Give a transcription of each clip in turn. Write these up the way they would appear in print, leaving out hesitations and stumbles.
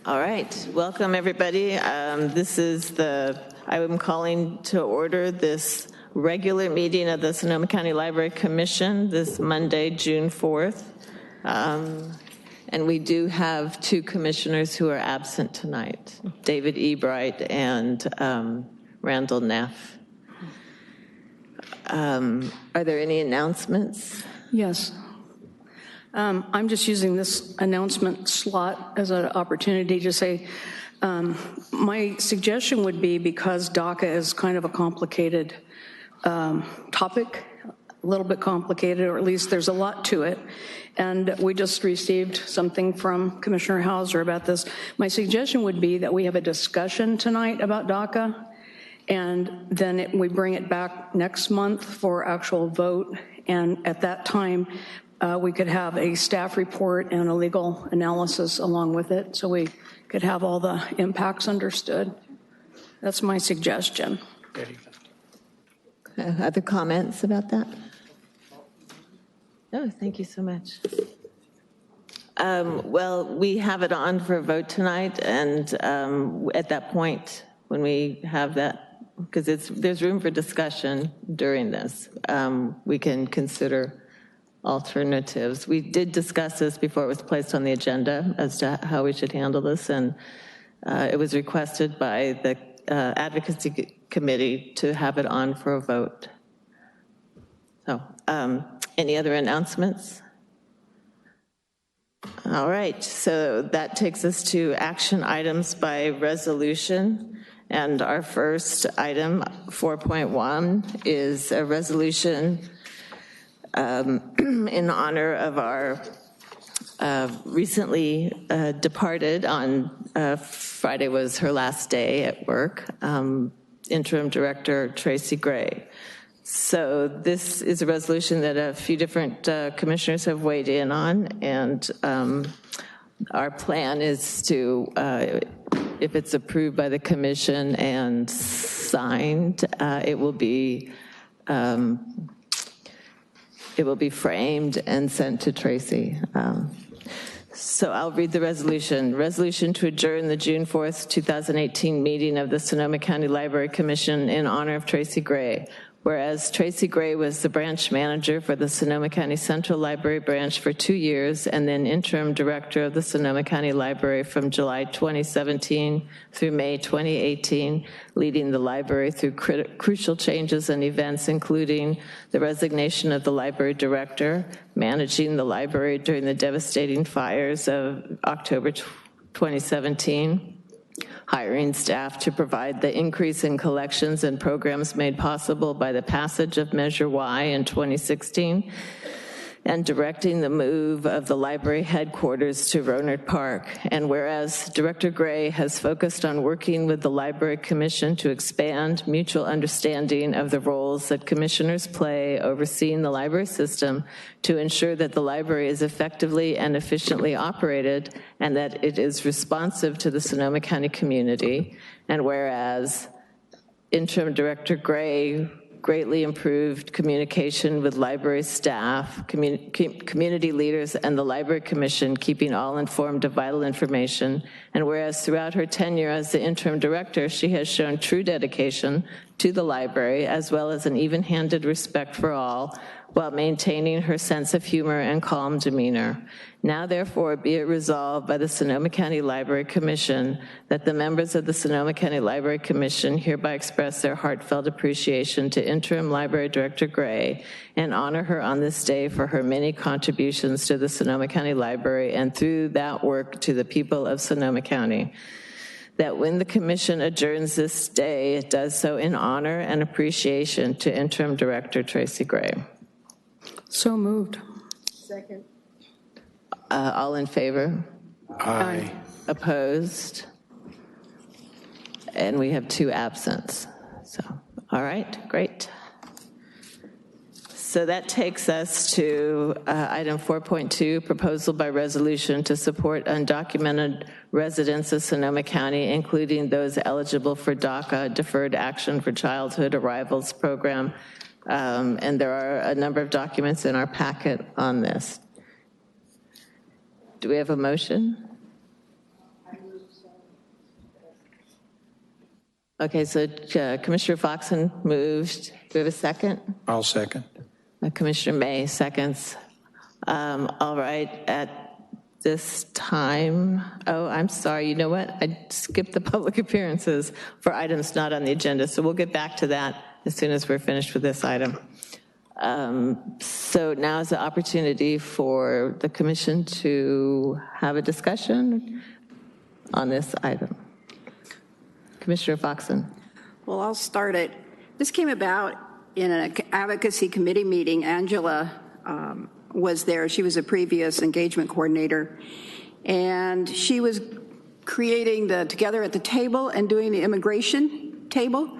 All right, welcome everybody. I'm calling to order this regular meeting of the Sonoma County Library Commission this Monday, June 4th. And we do have two commissioners who are absent tonight, David Ebright and Randall Neff. Are there any announcements? Yes. I'm just using this announcement slot as an opportunity to say, my suggestion would be, because DACA is kind of a complicated topic, a little bit complicated, or at least there's a lot to it, and we just received something from Commissioner Hauser about this. My suggestion would be that we have a discussion tonight about DACA, and then we bring it back next month for actual vote, and at that time, we could have a staff report and a legal analysis along with it, so we could have all the impacts understood. That's my suggestion. Other comments about that? No, thank you so much. Well, we have it on for a vote tonight, and at that point, when we have that, because there's room for discussion during this, we can consider alternatives. We did discuss this before it was placed on the agenda as to how we should handle this, and it was requested by the advocacy committee to have it on for a vote. So, any other announcements? All right, so that takes us to action items by resolution. And our first item, 4.1, is a resolution in honor of our recently departed on Friday was her last day at work, Interim Director Tracy Gray. So this is a resolution that a few different commissioners have weighed in on, and our plan is to, if it's approved by the commission and signed, it will be framed and sent to Tracy. So I'll read the resolution. Resolution to adjourn the June 4th, 2018 meeting of the Sonoma County Library Commission in honor of Tracy Gray. Whereas Tracy Gray was the branch manager for the Sonoma County Central Library branch for 2 years and then interim director of the Sonoma County Library from July 2017 through May 2018, leading the library through crucial changes and events, including the resignation of the library director, managing the library during the devastating fires of October 2017, hiring staff to provide the increase in collections and programs made possible by the passage of Measure Y in 2016, and directing the move of the library headquarters to Rohnert Park. And whereas Director Gray has focused on working with the Library Commission to expand mutual understanding of the roles that commissioners play overseeing the library system to ensure that the library is effectively and efficiently operated and that it is responsive to the Sonoma County community. And whereas Interim Director Gray greatly improved communication with library staff, community leaders, and the Library Commission, keeping all informed of vital information. And whereas throughout her tenure as the interim director, she has shown true dedication to the library, as well as an even-handed respect for all, while maintaining her sense of humor and calm demeanor. Now, therefore, be it resolved by the Sonoma County Library Commission that the members of the Sonoma County Library Commission hereby express their heartfelt appreciation to Interim Library Director Gray and honor her on this day for her many contributions to the Sonoma County Library and through that work to the people of Sonoma County. That when the commission adjourns this day, it does so in honor and appreciation to Interim Director Tracy Gray. So moved. Second. All in favor? Aye. Opposed? And we have 2 absents. So, all right, great. So that takes us to item 4.2, proposal by resolution to support undocumented residents of Sonoma County, including those eligible for DACA, Deferred Action for Childhood Arrivals Program. And there are a number of documents in our packet on this. Do we have a motion? Okay, so Commissioner Foxen moved. Do we have a second? I'll second. Commissioner May seconds. All right, at this time, oh, I'm sorry, you know what? I skipped the public appearances for items not on the agenda, so we'll get back to that as soon as we're finished with this item. So now is the opportunity for the commission to have a discussion on this item. Commissioner Foxen. Well, I'll start it. This came about in an advocacy committee meeting. Angela was there. She was a previous engagement coordinator. And she was creating the Together at the Table and doing the immigration table.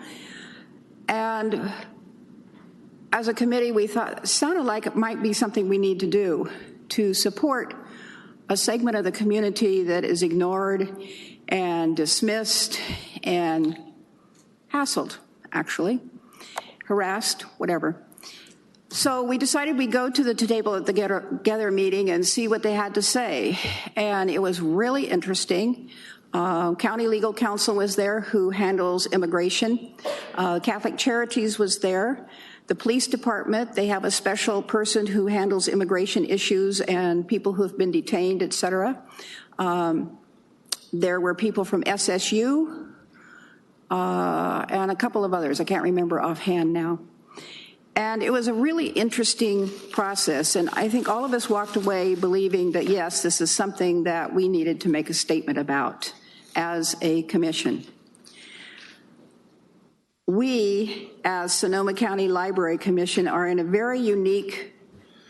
And as a committee, we thought it sounded like it might be something we need to do to support a segment of the community that is ignored and dismissed and hassled, actually, harassed, whatever. So we decided we'd go to the table at the Together meeting and see what they had to say. And it was really interesting. County Legal Counsel was there, who handles immigration. Catholic Charities was there. The police department, they have a special person who handles immigration issues and people who have been detained, et cetera. There were people from SSU and a couple of others. I can't remember offhand now. And it was a really interesting process. And I think all of us walked away believing that, yes, this is something that we needed to make a statement about as a commission. We, as Sonoma County Library Commission, are in a very unique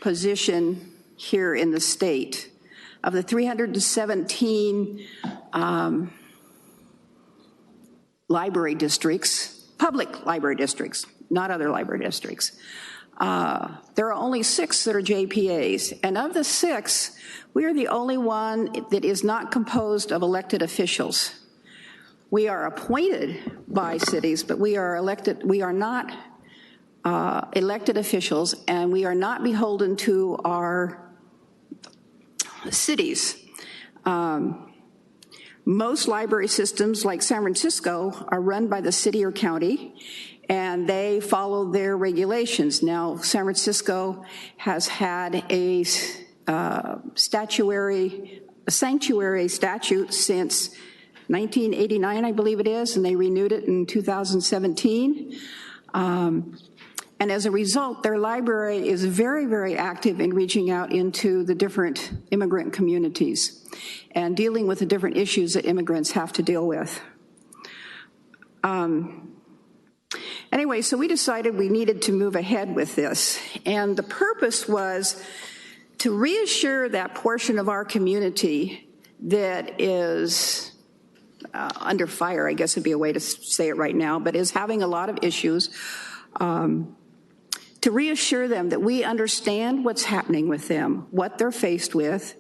position here in the state. Of the 317 library districts, public library districts, not other library districts, there are only 6 that are JPAs. And of the 6, we are the only one that is not composed of elected officials. We are appointed by cities, but we are elected. We are not elected officials, and we are not beholden to our cities. Most library systems, like San Francisco, are run by the city or county, and they follow their regulations. Now, San Francisco has had a sanctuary statute since 1989, I believe it is, and they renewed it in 2017. And as a result, their library is very, very active in reaching out into the different immigrant communities and dealing with the different issues that immigrants have to deal with. Anyway, so we decided we needed to move ahead with this. And the purpose was to reassure that portion of our community that is under fire, I guess would be a way to say it right now, but is having a lot of issues, to reassure them that we understand what's happening with them, what they're faced with,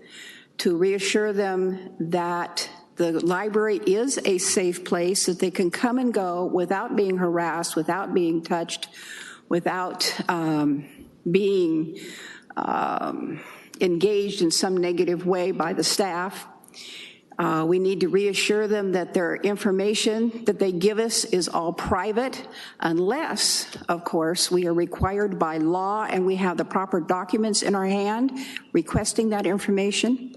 to reassure them that the library is a safe place, that they can come and go without being harassed, without being touched, without being engaged in some negative way by the staff. We need to reassure them that their information that they give us is all private, unless, of course, we are required by law and we have the proper documents in our hand requesting that information.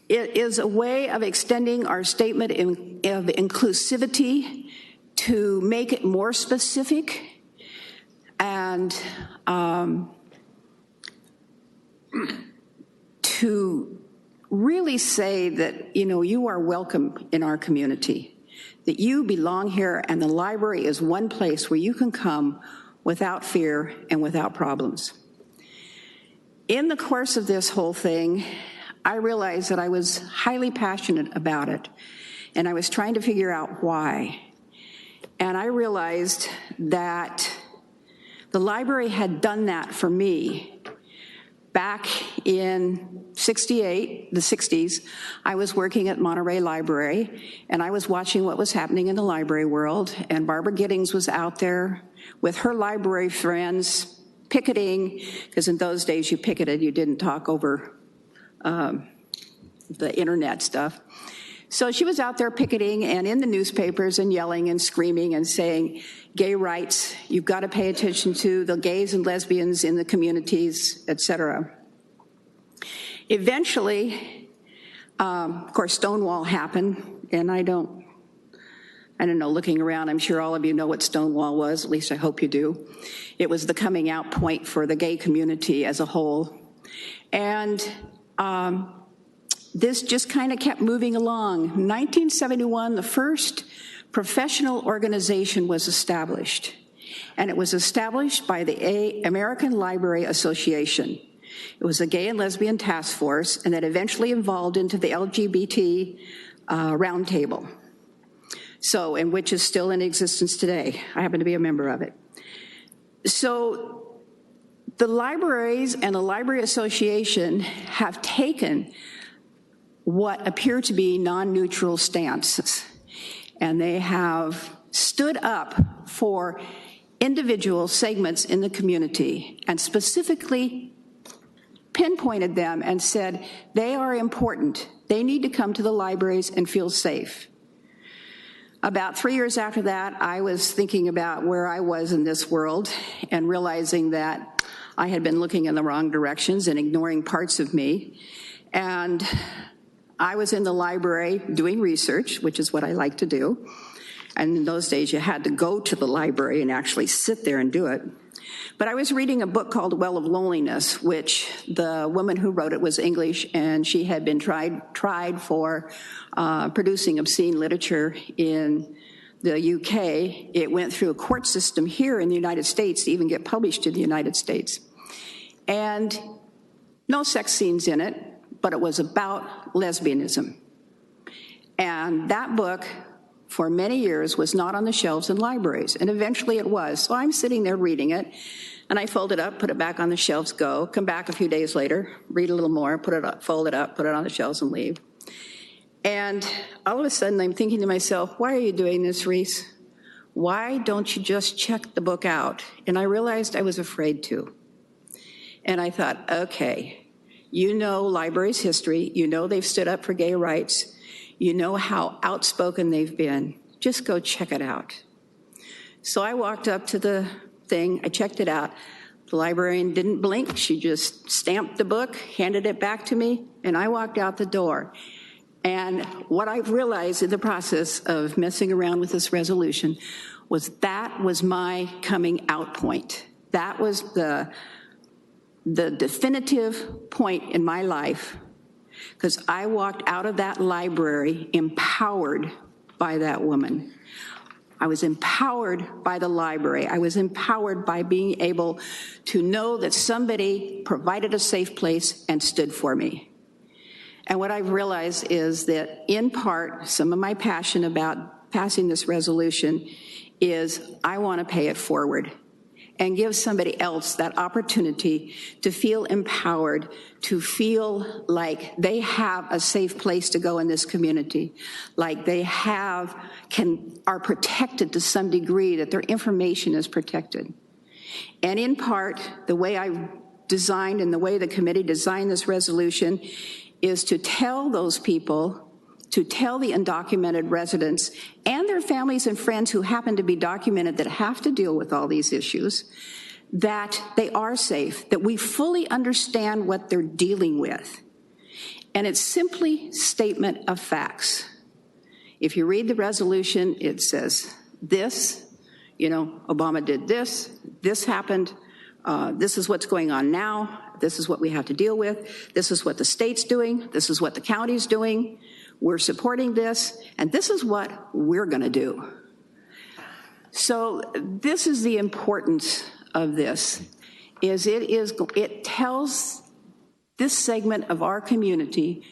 It is a way of extending our statement of inclusivity to make it more specific and to really say that, you know, you are welcome in our community, that you belong here, and the library is one place where you can come without fear and without problems. In the course of this whole thing, I realized that I was highly passionate about it, and I was trying to figure out why. And I realized that the library had done that for me. Back in the 60s, I was working at Monterey Library, and I was watching what was happening in the library world, and Barbara Giddings was out there with her library friends picketing, because in those days you picketed, you didn't talk over the internet stuff. So she was out there picketing and in the newspapers and yelling and screaming and saying, gay rights, you've got to pay attention to the gays and lesbians in the communities, et cetera. Eventually, of course, Stonewall happened, and I don't know, looking around, I'm sure all of you know what Stonewall was, at least I hope you do. It was the coming out point for the gay community as a whole. And this just kind of kept moving along. In 1971, the first professional organization was established, and it was established by the American Library Association. It was a gay and lesbian task force, and that eventually evolved into the LGBT Roundtable, and which is still in existence today. I happen to be a member of it. So the libraries and the Library Association have taken what appear to be non-neutral stances, and they have stood up for individual segments in the community and specifically pinpointed them and said they are important. They need to come to the libraries and feel safe. About 3 years after that, I was thinking about where I was in this world and realizing that I had been looking in the wrong directions and ignoring parts of me. And I was in the library doing research, which is what I like to do. And in those days, you had to go to the library and actually sit there and do it. But I was reading a book called Well of Loneliness, which the woman who wrote it was English, and she had been tried for producing obscene literature in the UK. It went through a court system here in the United States to even get published in the United States. And no sex scenes in it, but it was about lesbianism. And that book, for many years, was not on the shelves in libraries, and eventually it was. So I'm sitting there reading it, and I fold it up, put it back on the shelves, come back a few days later, read a little more, put it up, fold it up, put it on the shelves, and leave. And all of a sudden, I'm thinking to myself, why are you doing this, Reese? Why don't you just check the book out? And I realized I was afraid to. And I thought, okay, you know libraries' history, you know they've stood up for gay rights, you know how outspoken they've been. Just go check it out. So I walked up to the thing, I checked it out. The librarian didn't blink, she just stamped the book, handed it back to me, and I walked out the door. And what I've realized in the process of messing around with this resolution was that was my coming out point. That was the definitive point in my life, because I walked out of that library empowered by that woman. I was empowered by the library. I was empowered by being able to know that somebody provided a safe place and stood for me. And what I've realized is that, in part, some of my passion about passing this resolution is I want to pay it forward and give somebody else that opportunity to feel empowered, to feel like they have a safe place to go in this community, like they are protected to some degree, that their information is protected. And in part, the way I designed and the way the committee designed this resolution is to tell those people, to tell the undocumented residents and their families and friends who happen to be documented that have to deal with all these issues, that they are safe, that we fully understand what they're dealing with. And it's simply statement of facts. If you read the resolution, it says this, Obama did this, this happened, this is what's going on now, this is what we have to deal with, this is what the state's doing, this is what the county's doing, we're supporting this, and this is what we're going to do. So this is the importance of this, it tells this segment of our community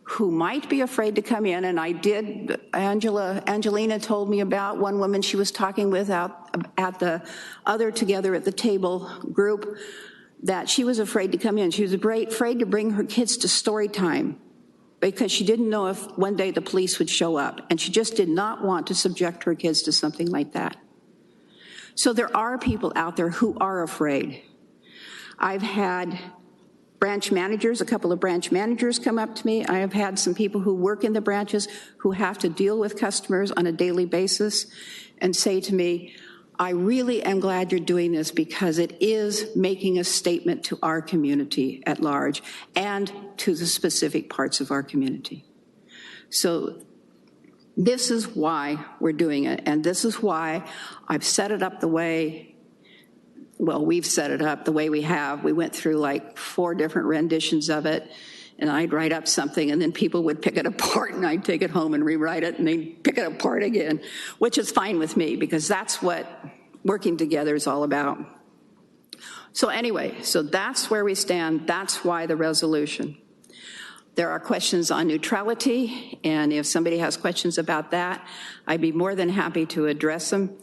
who might be afraid to come in, and I did, Angelina told me about one woman she was talking with out at the Other Together at the Table group, that she was afraid to come in. She was afraid to bring her kids to story time because she didn't know if one day the police would show up, and she just did not want to subject her kids to something like that. So there are people out there who are afraid. I've had branch managers, a couple of branch managers come up to me. I have had some people who work in the branches who have to deal with customers on a daily basis and say to me, I really am glad you're doing this because it is making a statement to our community at large and to the specific parts of our community. So this is why we're doing it, and this is why I've set it up the way, well, we've set it up the way we have. We went through like 4 different renditions of it, and I'd write up something, and then people would pick it apart, and I'd take it home and rewrite it, and they'd pick it apart again, which is fine with me, because that's what working together is all about. So anyway, so that's where we stand. That's why the resolution. There are questions on neutrality, and if somebody has questions about that, I'd be more than happy to address them.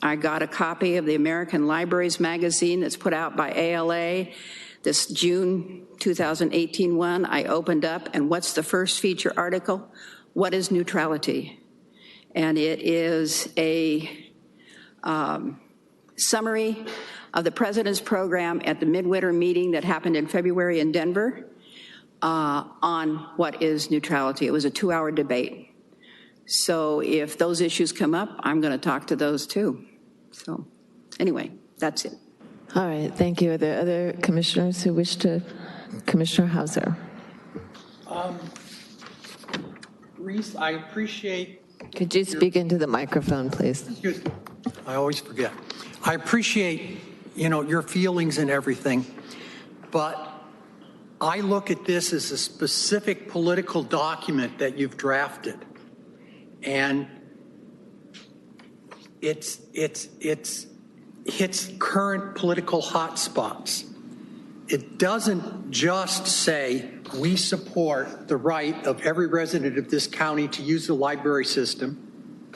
I got a copy of the American Libraries magazine that's put out by ALA, this June 2018 one. I opened up, and what's the first feature article? What is neutrality? And it is a summary of the President's program at the midwinter meeting that happened in February in Denver on what is neutrality. It was a 2-hour debate. So if those issues come up, I'm going to talk to those too. So anyway, that's it. All right, thank you. Are there other commissioners who wish to? Commissioner Hauser. Reese, I appreciate... Could you speak into the microphone, please? Excuse me. I always forget. I appreciate, your feelings and everything, but I look at this as a specific political document that you've drafted, and it hits current political hotspots. It doesn't just say we support the right of every resident of this county to use the library system.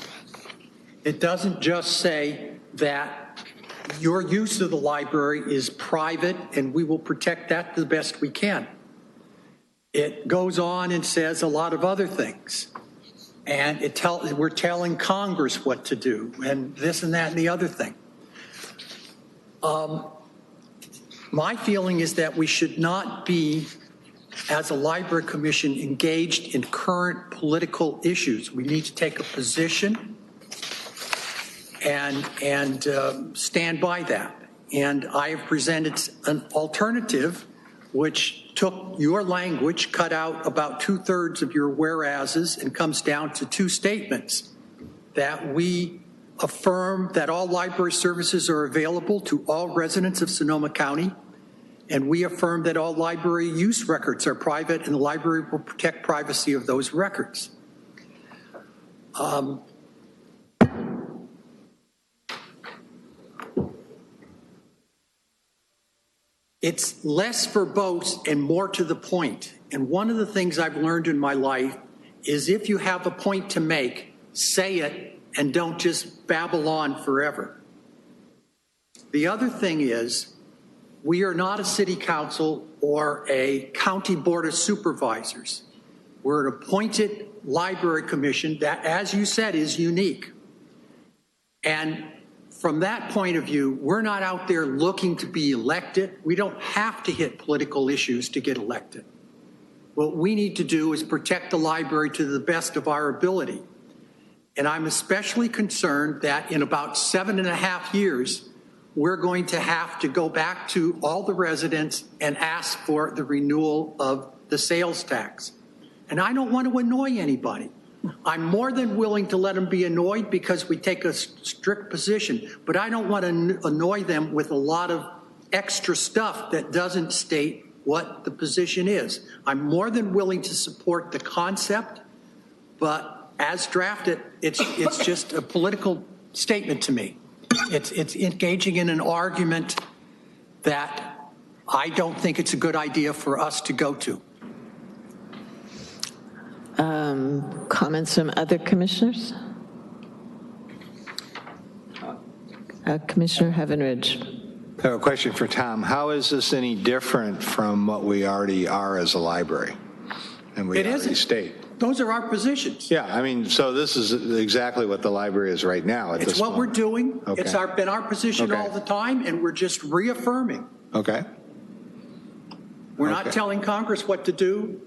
It doesn't just say that your use of the library is private and we will protect that the best we can. It goes on and says a lot of other things. And we're telling Congress what to do and this and that and the other thing. My feeling is that we should not be, as a library commission, engaged in current political issues. We need to take a position and stand by that. And I have presented an alternative which took your language, cut out about 2/3 of your whereases, and comes down to 2 statements: that we affirm that all library services are available to all residents of Sonoma County, and we affirm that all library use records are private and the library will protect privacy of those records. It's less verbose and more to the point. And one of the things I've learned in my life is if you have a point to make, say it and don't just babble on forever. The other thing is, we are not a city council or a county board of supervisors. We're an appointed library commission that, as you said, is unique. And from that point of view, we're not out there looking to be elected. We don't have to hit political issues to get elected. What we need to do is protect the library to the best of our ability. And I'm especially concerned that in about 7.5 years, we're going to have to go back to all the residents and ask for the renewal of the sales tax. And I don't want to annoy anybody. I'm more than willing to let them be annoyed because we take a strict position, but I don't want to annoy them with a lot of extra stuff that doesn't state what the position is. I'm more than willing to support the concept, but as drafted, it's just a political statement to me. It's engaging in an argument that I don't think it's a good idea for us to go to. Comments from other commissioners? Commissioner Heavenridge. I have a question for Tom. How is this any different from what we already are as a library? And we already state. Those are our positions. Yeah, I mean, so this is exactly what the library is right now at this point. It's what we're doing. Okay. It's been our position all the time, and we're just reaffirming. Okay. We're not Okay. telling Congress what to do.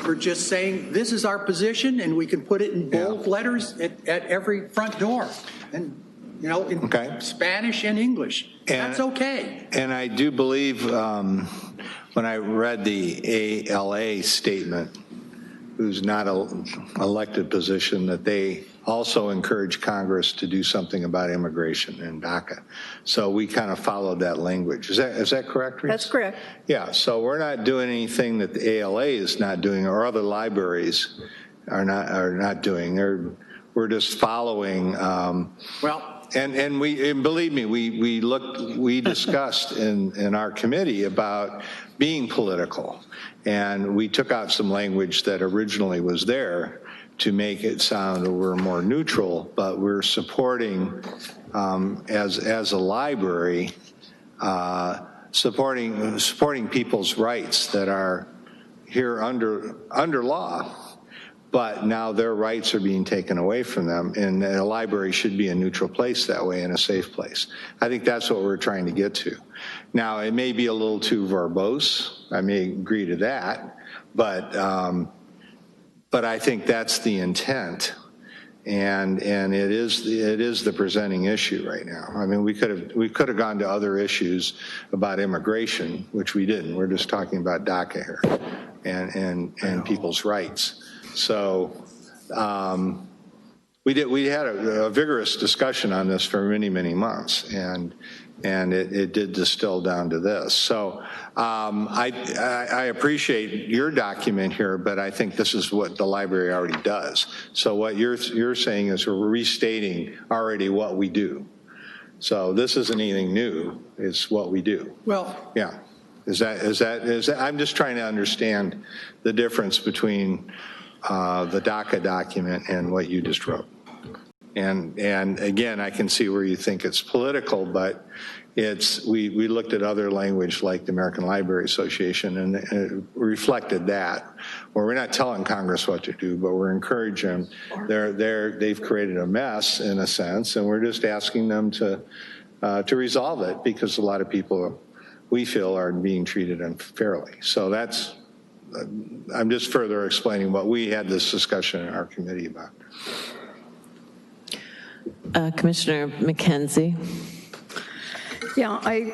We're just saying, this is our position, and we can put it in bold letters at every front door. And, you know, in Okay. Spanish and English. That's okay. And I do believe when I read the ALA statement, who's not an elected position, that they also encourage Congress to do something about immigration in DACA. So we kind of followed that language. Is that correct, Reese? That's correct. Yeah, so we're not doing anything that the ALA is not doing or other libraries are not doing. We're just following. Well, And believe me, we discussed in our committee about being political, and we took out some language that originally was there to make it sound we're more neutral, but we're supporting as a library, supporting people's rights that are here under law. But now their rights are being taken away from them, and a library should be a neutral place that way and a safe place. I think that's what we're trying to get to. Now, it may be a little too verbose. I may agree to that, but I think that's the intent, and it is the presenting issue right now. I mean, we could have gone to other issues about immigration, which we didn't. We're just talking about DACA here and people's rights. So we had a vigorous discussion on this for many, many months, and it did distill down to this. So I appreciate your document here, but I think this is what the library already does. So what you're saying is we're restating already what we do. So this isn't anything new. It's what we do. well, Yeah. Is that, I'm just trying to understand the difference between the DACA document and what you just wrote. And again, I can see where you think it's political, but we looked at other language like the American Library Association, and it reflected that, where we're not telling Congress what to do, but we're encouraging them. They've created a mess in a sense, and we're just asking them to resolve it, because a lot of people, we feel, are being treated unfairly. So I'm just further explaining what we had this discussion in our committee about. Commissioner McKenzie. Yeah, I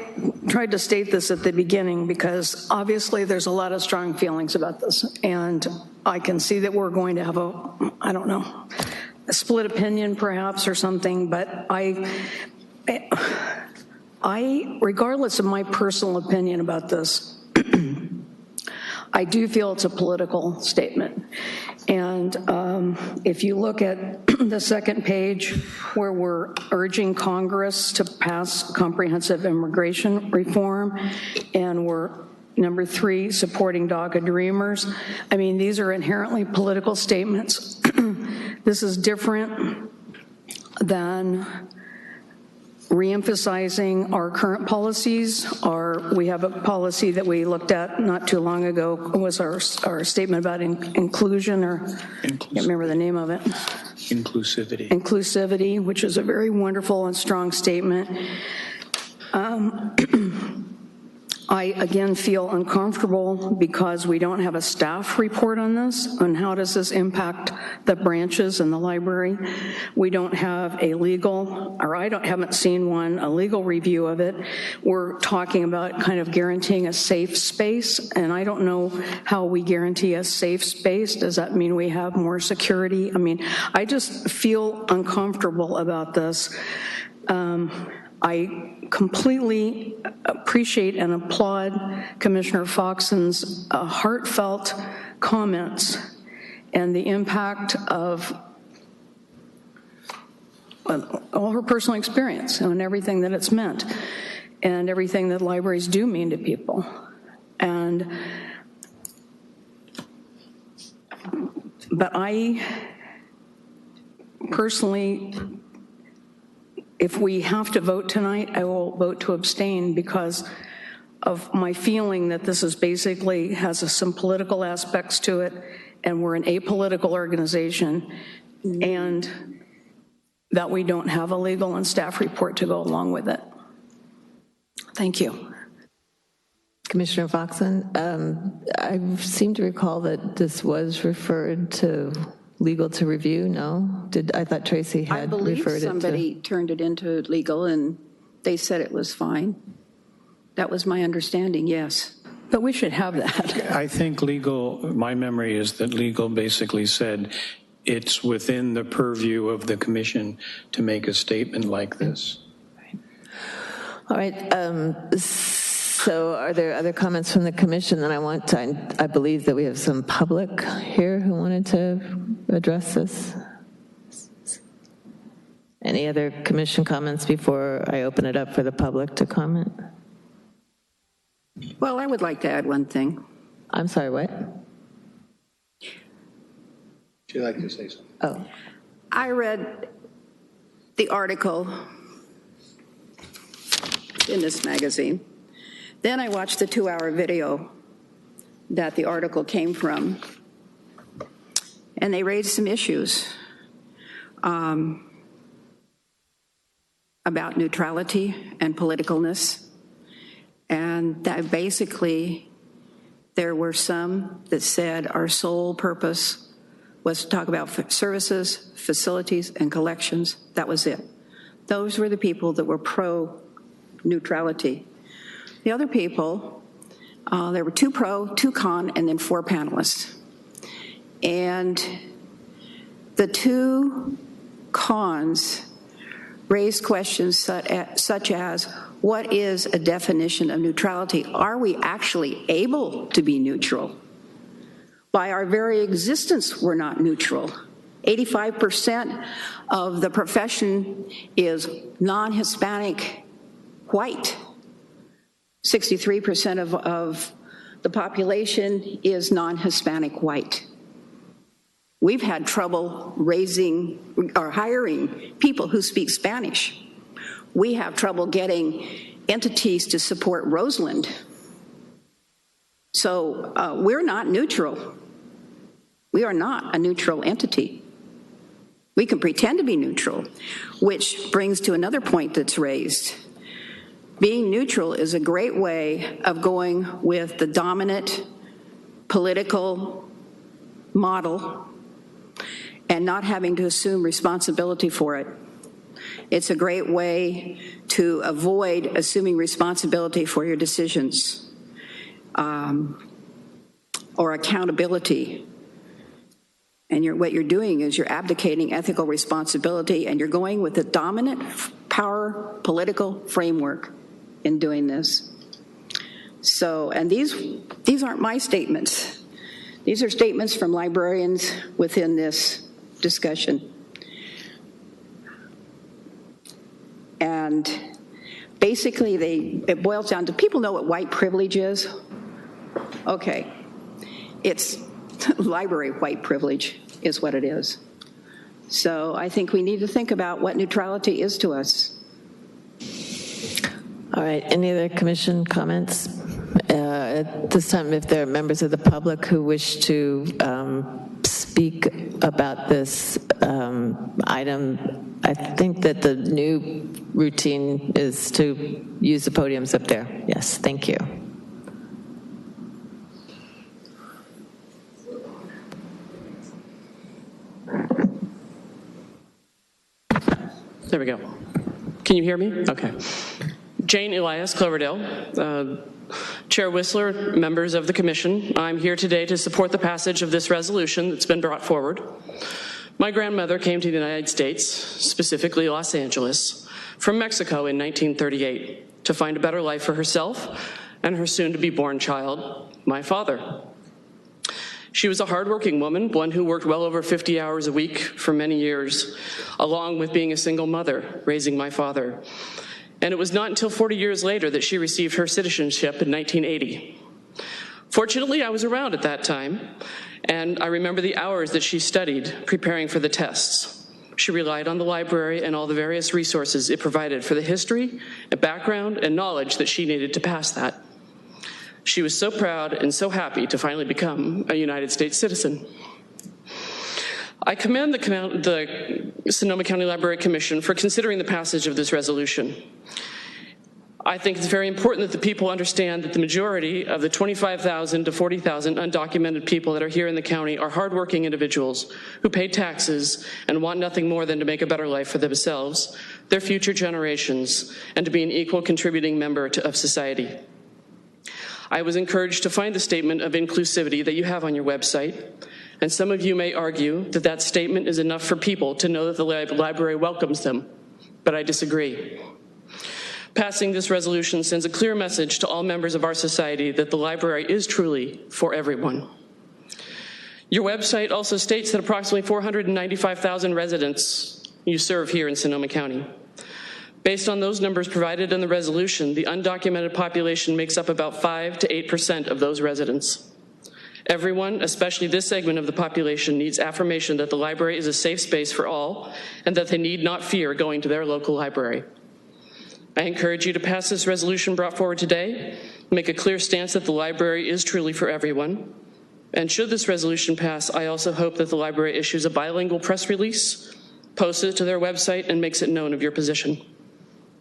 tried to state this at the beginning because obviously there's a lot of strong feelings about this, and I can see that we're going to have a split opinion perhaps or something, but I, regardless of my personal opinion about this, I do feel it's a political statement. And if you look at the second page where we're urging Congress to pass comprehensive immigration reform, and we're, number 3, supporting DACA Dreamers, I mean, these are inherently political statements. This is different than reemphasizing our current policies. We have a policy that we looked at not too long ago, was our statement about inclusion, or I can't remember the name of it. Inclusivity, which is a very wonderful and strong statement. I, again, feel uncomfortable because we don't have a staff report on this, on how does this impact the branches and the library. We don't have a legal, or haven't seen one, a legal review of it. We're talking about kind of guaranteeing a safe space, and I don't know how we guarantee a safe space. Does that mean we have more security? I mean, I just feel uncomfortable about this. I completely appreciate and applaud Commissioner Foxen's heartfelt comments and the impact of all her personal experience and everything that it's meant and everything that libraries do mean to people. But I personally, if we have to vote tonight, I will vote to abstain because of my feeling that this is basically has some political aspects to it, and we're an apolitical organization, and that we don't have a legal and staff report to go along with it. Thank you. Commissioner Foxen, I seem to recall that this was referred to legal to review, no? I thought Tracy I had believe referred it to. somebody turned it into legal, and they said it was fine. That was my understanding, yes. But we should have that. I think legal, my memory is that legal basically said it's within the purview of the commission to make a statement like this. All right, so are there other comments from the commission? Then I believe that we have some public here who wanted to address this. Any other commission comments before I open it up for the public to comment? Well, I would like to add one thing. I'm sorry, what? Would you like to say something? Oh, I read the article in this magazine. Then I watched the 2-hour video that the article came from, and they raised some issues about neutrality and politicalness. And that basically, there were some that said our sole purpose was to talk about services, facilities, and collections. That was it. Those were the people that were pro-neutrality. The other people, there were 2 pro, 2 con, and then 4 panelists. And the 2 cons raised questions such as, what is a definition of neutrality? Are we actually able to be neutral? By our very existence, we're not neutral. 85% of the profession is non-Hispanic white. 63% of the population is non-Hispanic white. We've had trouble raising or hiring people who speak Spanish. We have trouble getting entities to support Roseland. So we're not neutral. We are not a neutral entity. We can pretend to be neutral, which brings to another point that's raised. Being neutral is a great way of going with the dominant political model and not having to assume responsibility for it. It's a great way to avoid assuming responsibility for your decisions or accountability. And what you're doing is you're abdicating ethical responsibility, and you're going with the dominant power political framework in doing this. So, and these aren't my statements. These are statements from librarians within this discussion. And basically it boils down to, people know what white privilege is? Okay, it's library white privilege is what it is. So I think we need to think about what neutrality is to us. all right. Any other commission comments? At this time, if there are members of the public who wish to speak about this item, I think that the new routine is to use the podiums up there. Yes, thank you. There we go. Can you hear me? Okay. Jane Elias, Cloverdale. Chair Whistler, members of the commission, I'm here today to support the passage of this resolution that's been brought forward. My grandmother came to the United States, specifically Los Angeles, from Mexico in 1938 to find a better life for herself and her soon-to-be-born child, my father. She was a hardworking woman, one who worked well over 50 hours a week for many years, along with being a single mother, raising my father. And it was not until 40 years later that she received her citizenship in 1980. Fortunately, I was around at that time, and I remember the hours that she studied preparing for the tests. She relied on the library and all the various resources it provided for the history, and background, and knowledge that she needed to pass that. She was so proud and so happy to finally become a United States citizen. I commend the Sonoma County Library Commission for considering the passage of this resolution. I think it's very important that the people understand that the majority of the 25,000 to 40,000 undocumented people that are here in the county are hardworking individuals who pay taxes and want nothing more than to make a better life for themselves, their future generations, and to be an equal contributing member of society. I was encouraged to find the statement of inclusivity that you have on your website, and some of you may argue that that statement is enough for people to know that the library welcomes them, but I disagree. Passing this resolution sends a clear message to all members of our society that the library is truly for everyone. Your website also states that approximately 495,000 residents you serve here in Sonoma County. Based on those numbers provided in the resolution, the undocumented population makes up about 5 to 8% of those residents. Everyone, especially this segment of the population, needs affirmation that the library is a safe space for all and that they need not fear going to their local library. I encourage you to pass this resolution brought forward today, make a clear stance that the library is truly for everyone. And should this resolution pass, I also hope that the library issues a bilingual press release, posts it to their website, and makes it known of your position.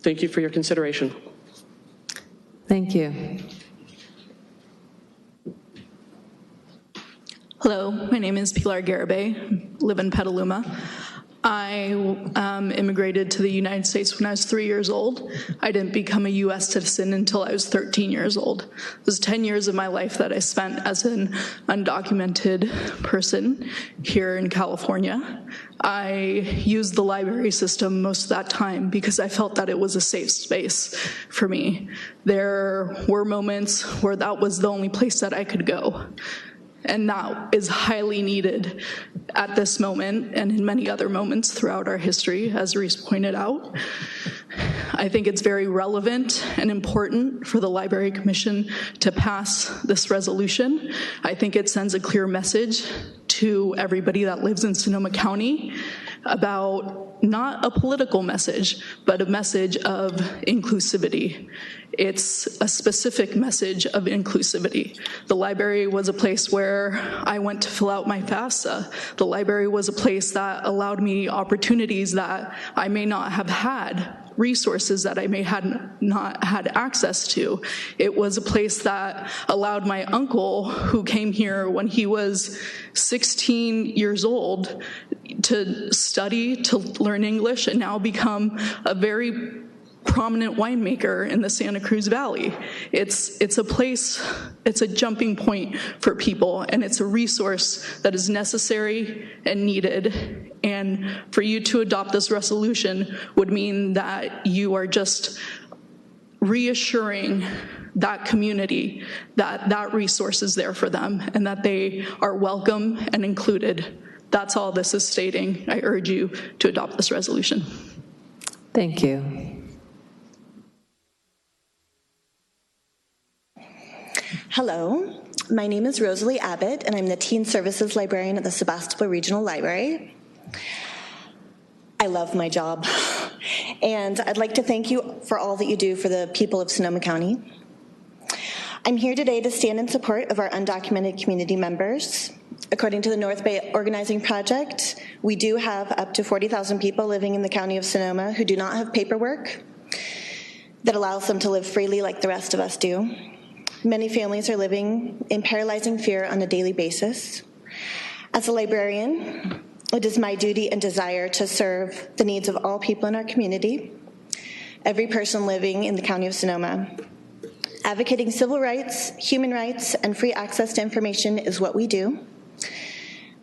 Thank you for your consideration. Thank you. Hello, my name is Pilar Garibay, live in Petaluma. I immigrated to the United States when I was 3 years old. I didn't become a U.S. citizen until I was 13 years old. It was 10 years of my life that I spent as an undocumented person here in California. I used the library system most of that time because I felt that it was a safe space for me. There were moments where that was the only place that I could go. And that is highly needed at this moment and in many other moments throughout our history, as Reese pointed out. I think it's very relevant and important for the Library Commission to pass this resolution. I think it sends a clear message to everybody that lives in Sonoma County about not a political message, but a message of inclusivity. It's a specific message of inclusivity. The library was a place where I went to fill out my FAFSA. The library was a place that allowed me opportunities that I may not have had, resources that I may have not had access to. It was a place that allowed my uncle, who came here when he was 16 years old, to study, to learn English, and now become a very prominent winemaker in the Santa Cruz Valley. It's a place, it's a jumping point for people, and it's a resource that is necessary and needed. And for you to adopt this resolution would mean that you are just reassuring that community that that resource is there for them and that they are welcome and included. That's all this is stating. I urge you to adopt this resolution. Thank you. Hello, my name is Rosalie Abbott, and I'm the Teen Services Librarian at the Sebastopol Regional Library. I love my job, and I'd like to thank you for all that you do for the people of Sonoma County. I'm here today to stand in support of our undocumented community members. According to the North Bay Organizing Project, we do have up to 40,000 people living in the county of Sonoma who do not have paperwork that allows them to live freely like the rest of us do. Many families are living in paralyzing fear on a daily basis. As a librarian, it is my duty and desire to serve the needs of all people in our community, every person living in the county of Sonoma. Advocating civil rights, human rights, and free access to information is what we do.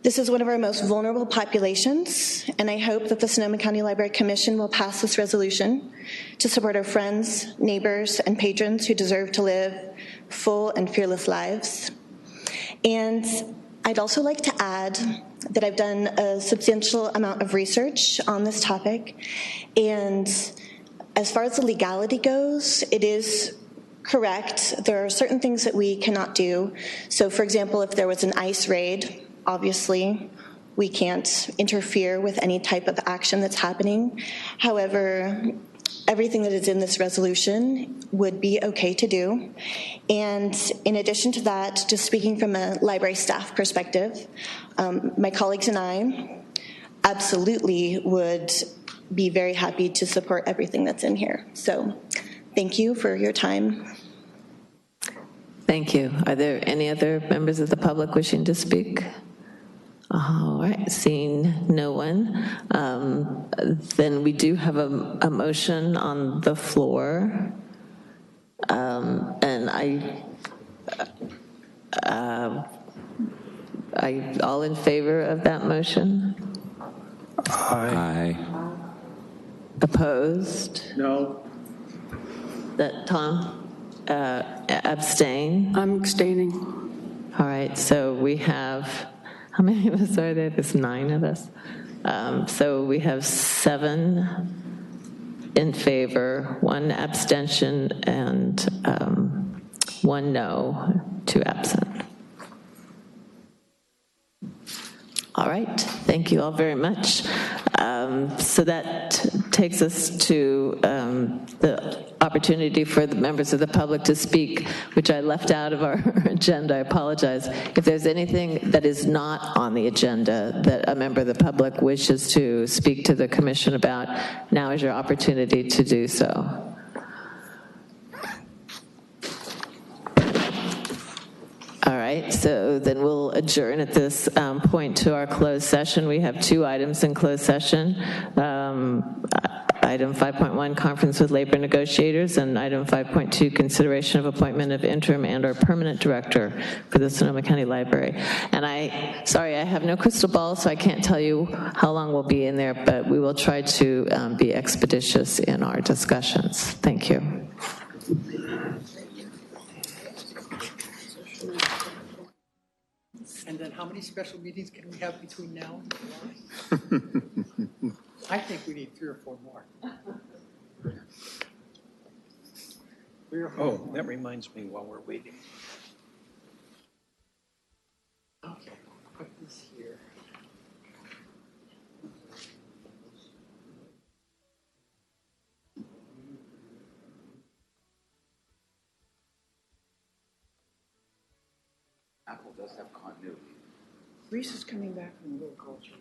This is one of our most vulnerable populations, and I hope that the Sonoma County Library Commission will pass this resolution to support our friends, neighbors, and patrons who deserve to live full and fearless lives. And I'd also like to add that I've done a substantial amount of research on this topic, and as far as the legality goes, it is correct. There are certain things that we cannot do. So, for example, if there was an ICE raid, obviously, we can't interfere with any type of action that's happening. However, everything that is in this resolution would be okay to do. And in addition to that, just speaking from a library staff perspective, my colleagues and I absolutely would be very happy to support everything that's in here. So thank you for your time. Thank you. Are there any other members of the public wishing to speak? All right, seeing no one, then we do have a motion on the floor. And all in favor of that motion? Aye. Opposed? No. That Tom? Abstain? I'm abstaining. All right, so we have, how many of us are there? There's 9 of us. So we have 7 in favor, 1 abstention, and 1 no, 2 absent. All right, thank you all very much. So that takes us to the opportunity for the members of the public to speak, which I left out of our agenda. I apologize. If there's anything that is not on the agenda that a member of the public wishes to speak to the commission about, now is your opportunity to do so. All right, so then we'll adjourn at this point to our closed session. We have 2 items in closed session. Item 5.1, conference with labor negotiators, and item 5.2, consideration of appointment of interim and/or permanent director for the Sonoma County Library. And sorry, I have no crystal ball, so I can't tell you how long we'll be in there, but we will try to be expeditious in our discussions. Thank you. And then how many special meetings can we have between now and July? I think we need 3 or 4 more. 3 or 4 Oh, more. that reminds me while we're waiting. Okay, put this here. Apple does have continuity. Reese is coming back from a little culture.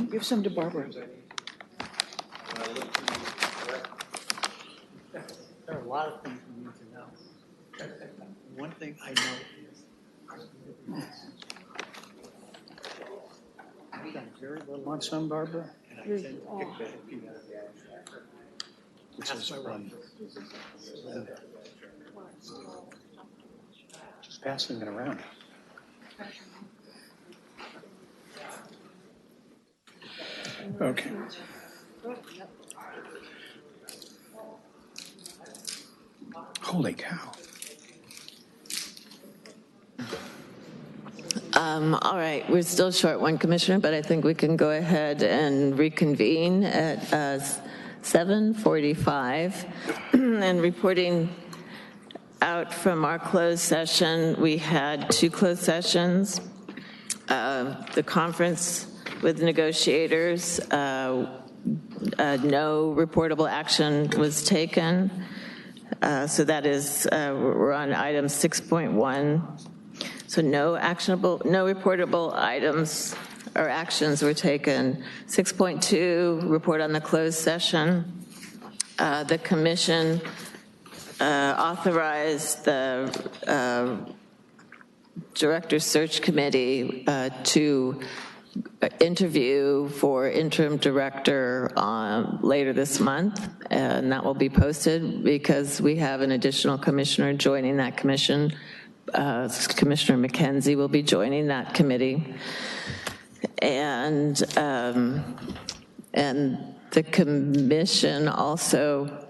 Give some to Barbara. There are a lot of things we need to know. One thing I know is I've done very little. Want some, Barbara? And I tend to pick better people. That's my run. Just passing it around. Okay. Holy cow. All right, we're still short 1 commissioner, but I think we can go ahead and reconvene at 7:45. And reporting out from our closed session, we had 2 closed sessions. The conference with negotiators, no reportable action was taken. So that is, we're on item 6.1. So no reportable items or actions were taken. 6.2, report on the closed session. The commission authorized the Director Search Committee to interview for interim director later this month, and that will be posted because we have an additional commissioner joining that commission. Commissioner McKenzie will be joining that committee, and the commission also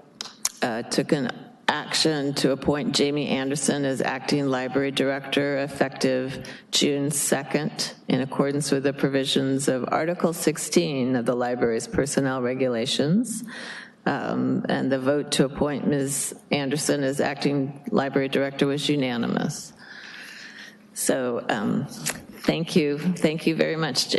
took an action to appoint Jamie Anderson as acting library director effective June 2nd in accordance with the provisions of Article 16 of the library's personnel regulations. And the vote to appoint Ms. Anderson as acting library director was unanimous. So thank you very much,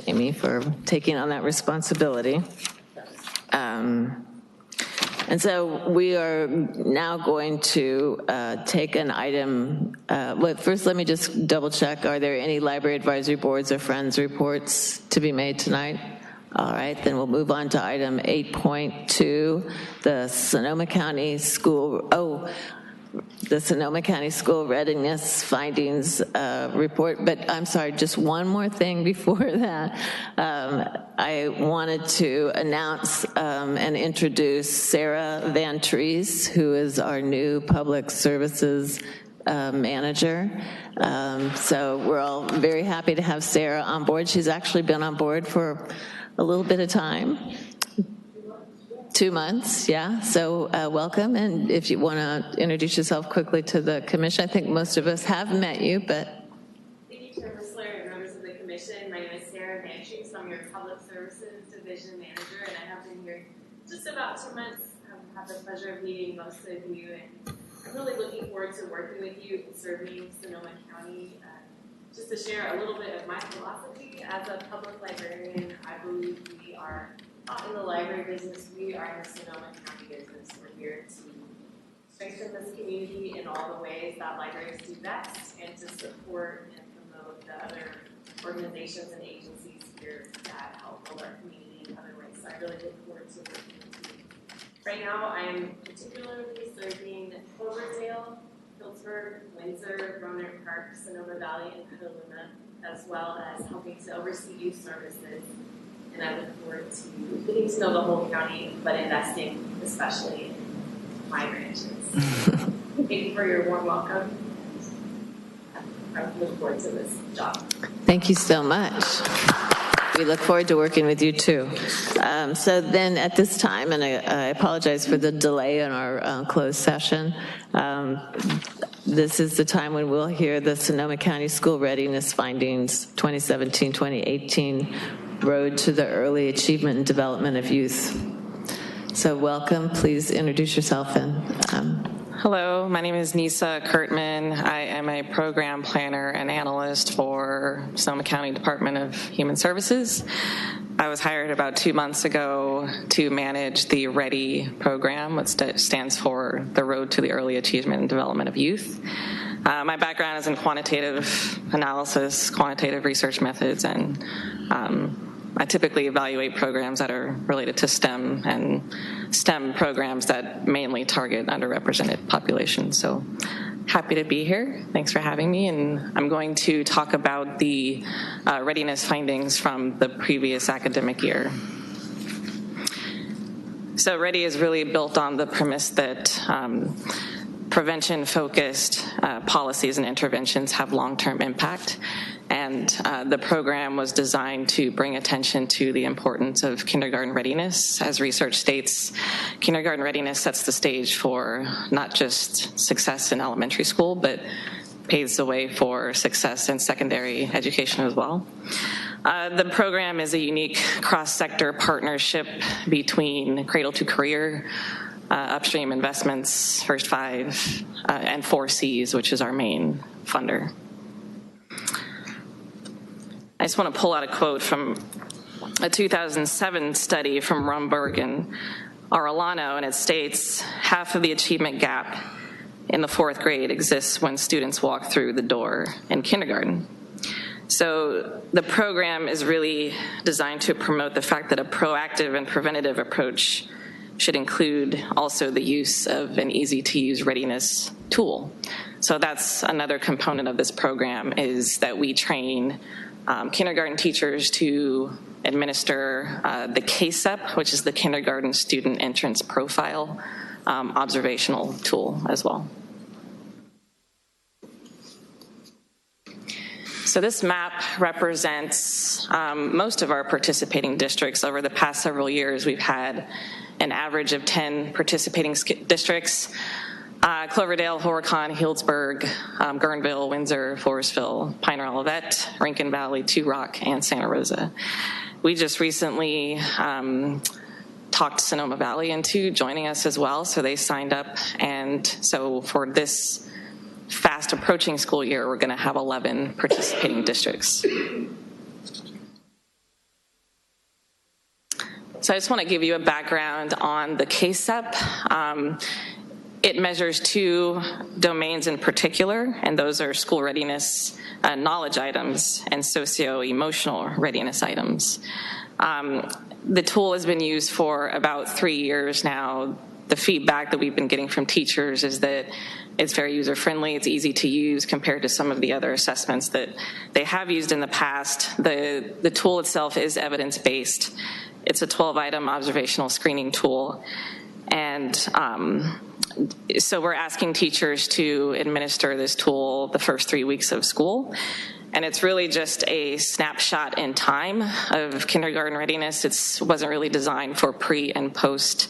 And so we are now going to take an item. Well, first, let me just double check. Are there any library advisory boards or friends reports to be made tonight? All right, then we'll move on to item 8.2, the Sonoma County School, the Sonoma County School Readiness Findings Report. But I'm sorry, just one more thing before that. I wanted to announce and introduce Sarah Van Trees, who is our new Public Services manager. So we're all very happy to have Sarah on board. She's actually been on board for a little bit of time. 2 months, yeah. So welcome, and if you want to introduce yourself quickly to the commission. I think most of us have met you, but. Thank you, Chair Whistler and members of the commission. My name is Sarah Van Trees. I'm your Public Services Division Manager, and I have been here just about 2 months. I've had the pleasure of meeting most of you, and I'm really looking forward to working with you and serving Sonoma County. Just to share a little bit of my philosophy as a public librarian, I believe we are not in the library business, we are in the Sonoma County business. We're here to strengthen this community in all the ways that libraries do best and to support and promote the other organizations and agencies here that help build our community in other ways. So I really look forward to working with you. Right now, I am particularly serving Cloverdale, Phillipsburg, Windsor, Roanoke Park, Sonoma Valley, and Petaluma, as well as helping to oversee youth services. And I look forward to getting to know the whole county, but investing especially in my branches. Thank you for your warm welcome. I look forward to this job. Thank you so much. We look forward to working with you too. So then at this time, and I apologize for the delay in our closed session, this is the time when we'll hear the Sonoma County School Readiness Findings 2017-2018 Road to the Early Achievement and Development of Youth. So welcome, please introduce yourself. And hello, my name is Nisa Kurtman. I am a program planner and analyst for Sonoma County Department of Human Services. I was hired about 2 months ago to manage the READY program, which stands for the Road to the Early Achievement and Development of Youth. My background is in quantitative analysis, quantitative research methods, and I typically evaluate programs that are related to STEM and STEM programs that mainly target underrepresented populations. So happy to be here. Thanks for having me. And I'm going to talk about the readiness findings from the previous academic year. So READY is really built on the premise that prevention-focused policies and interventions have long-term impact. And the program was designed to bring attention to the importance of kindergarten readiness. As research states, kindergarten readiness sets the stage for not just success in elementary school, but paves the way for success in secondary education as well. The program is a unique cross-sector partnership between Cradle to Career, Upstream Investments, First Five, and 4Cs, which is our main funder. I just want to pull out a quote from a 2007 study from Rumberg and Arellano, and it states, half of the achievement gap in the 4th grade exists when students walk through the door in kindergarten. So the program is really designed to promote the fact that a proactive and preventative approach should include also the use of an easy-to-use readiness tool. So that's another component of this program, is that we train kindergarten teachers to administer the KSEP, which is the Kindergarten Student Entrance Profile observational tool as well. So this map represents most of our participating districts. Over the past several years, we've had an average of 10 participating districts. Cloverdale, Horicon, Healdsburg, Guerneville, Windsor, Forestville, Pioneer Olivet, Rankin Valley, Two Rock, and Santa Rosa. We just recently talked Sonoma Valley into joining us as well, so they signed up. And so for this fast approaching school year, we're going to have 11 participating districts. So I just want to give you a background on the KSEP. It measures two domains in particular, and those are school readiness knowledge items and socio-emotional readiness items. The tool has been used for about 3 years now. The feedback that we've been getting from teachers is that it's very user-friendly, it's easy to use compared to some of the other assessments that they have used in the past. The tool itself is evidence-based. It's a 12-item observational screening tool. And so we're asking teachers to administer this tool the first 3 weeks of school. And it's really just a snapshot in time of kindergarten readiness. It wasn't really designed for pre and post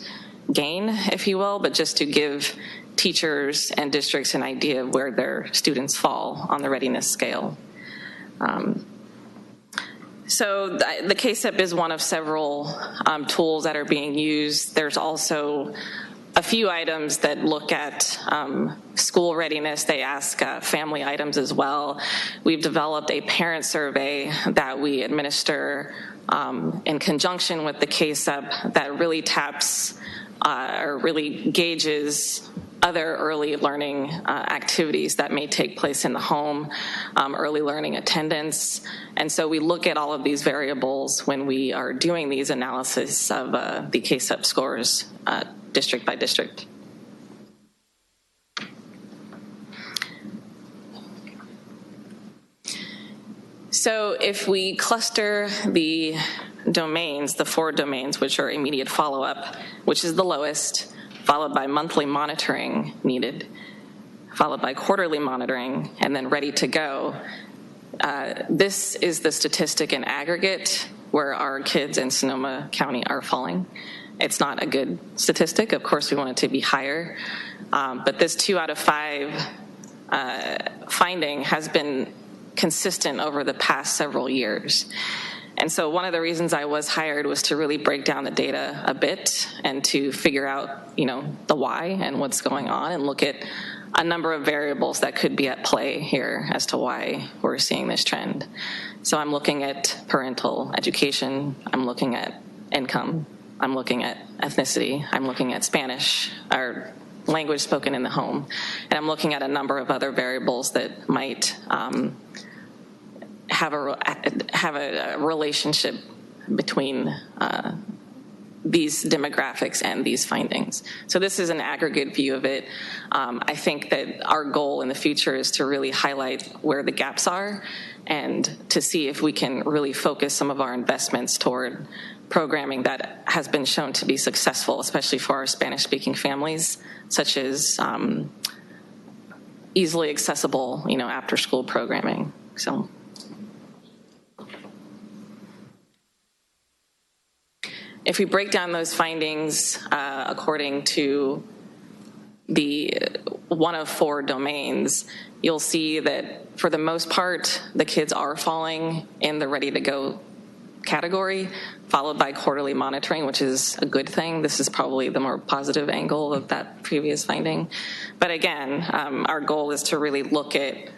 gain, if you will, but just to give teachers and districts an idea of where their students fall on the readiness scale. So the KSEP is one of several tools that are being used. There's also a few items that look at school readiness. They ask family items as well. We've developed a parent survey that we administer in conjunction with the KSEP that really taps or really gauges other early learning activities that may take place in the home, early learning attendance. And so we look at all of these variables when we are doing these analysis of the KSEP scores district by district. So if we cluster the domains, the 4 domains, which are immediate follow-up, which is the lowest, followed by monthly monitoring needed, followed by quarterly monitoring, and then ready to go. This is the statistic in aggregate where our kids in Sonoma County are falling. It's not a good statistic. Of course, we want it to be higher. But this 2 out of 5 finding has been consistent over the past several years. And so one of the reasons I was hired was to really break down the data a bit and to figure out, the why and what's going on and look at a number of variables that could be at play here as to why we're seeing this trend. So I'm looking at parental education, I'm looking at income, I'm looking at ethnicity, I'm looking at Spanish, or language spoken in the home, and I'm looking at a number of other variables that might have a relationship between these demographics and these findings. So this is an aggregate view of it. I think that our goal in the future is to really highlight where the gaps are and to see if we can really focus some of our investments toward programming that has been shown to be successful, especially for our Spanish-speaking families, such as easily accessible, after-school programming. So. If we break down those findings according to the 1 of 4 domains, you'll see that for the most part, the kids are falling in the ready to go category, followed by quarterly monitoring, which is a good thing. This is probably the more positive angle of that previous finding. But again, our goal is to really look at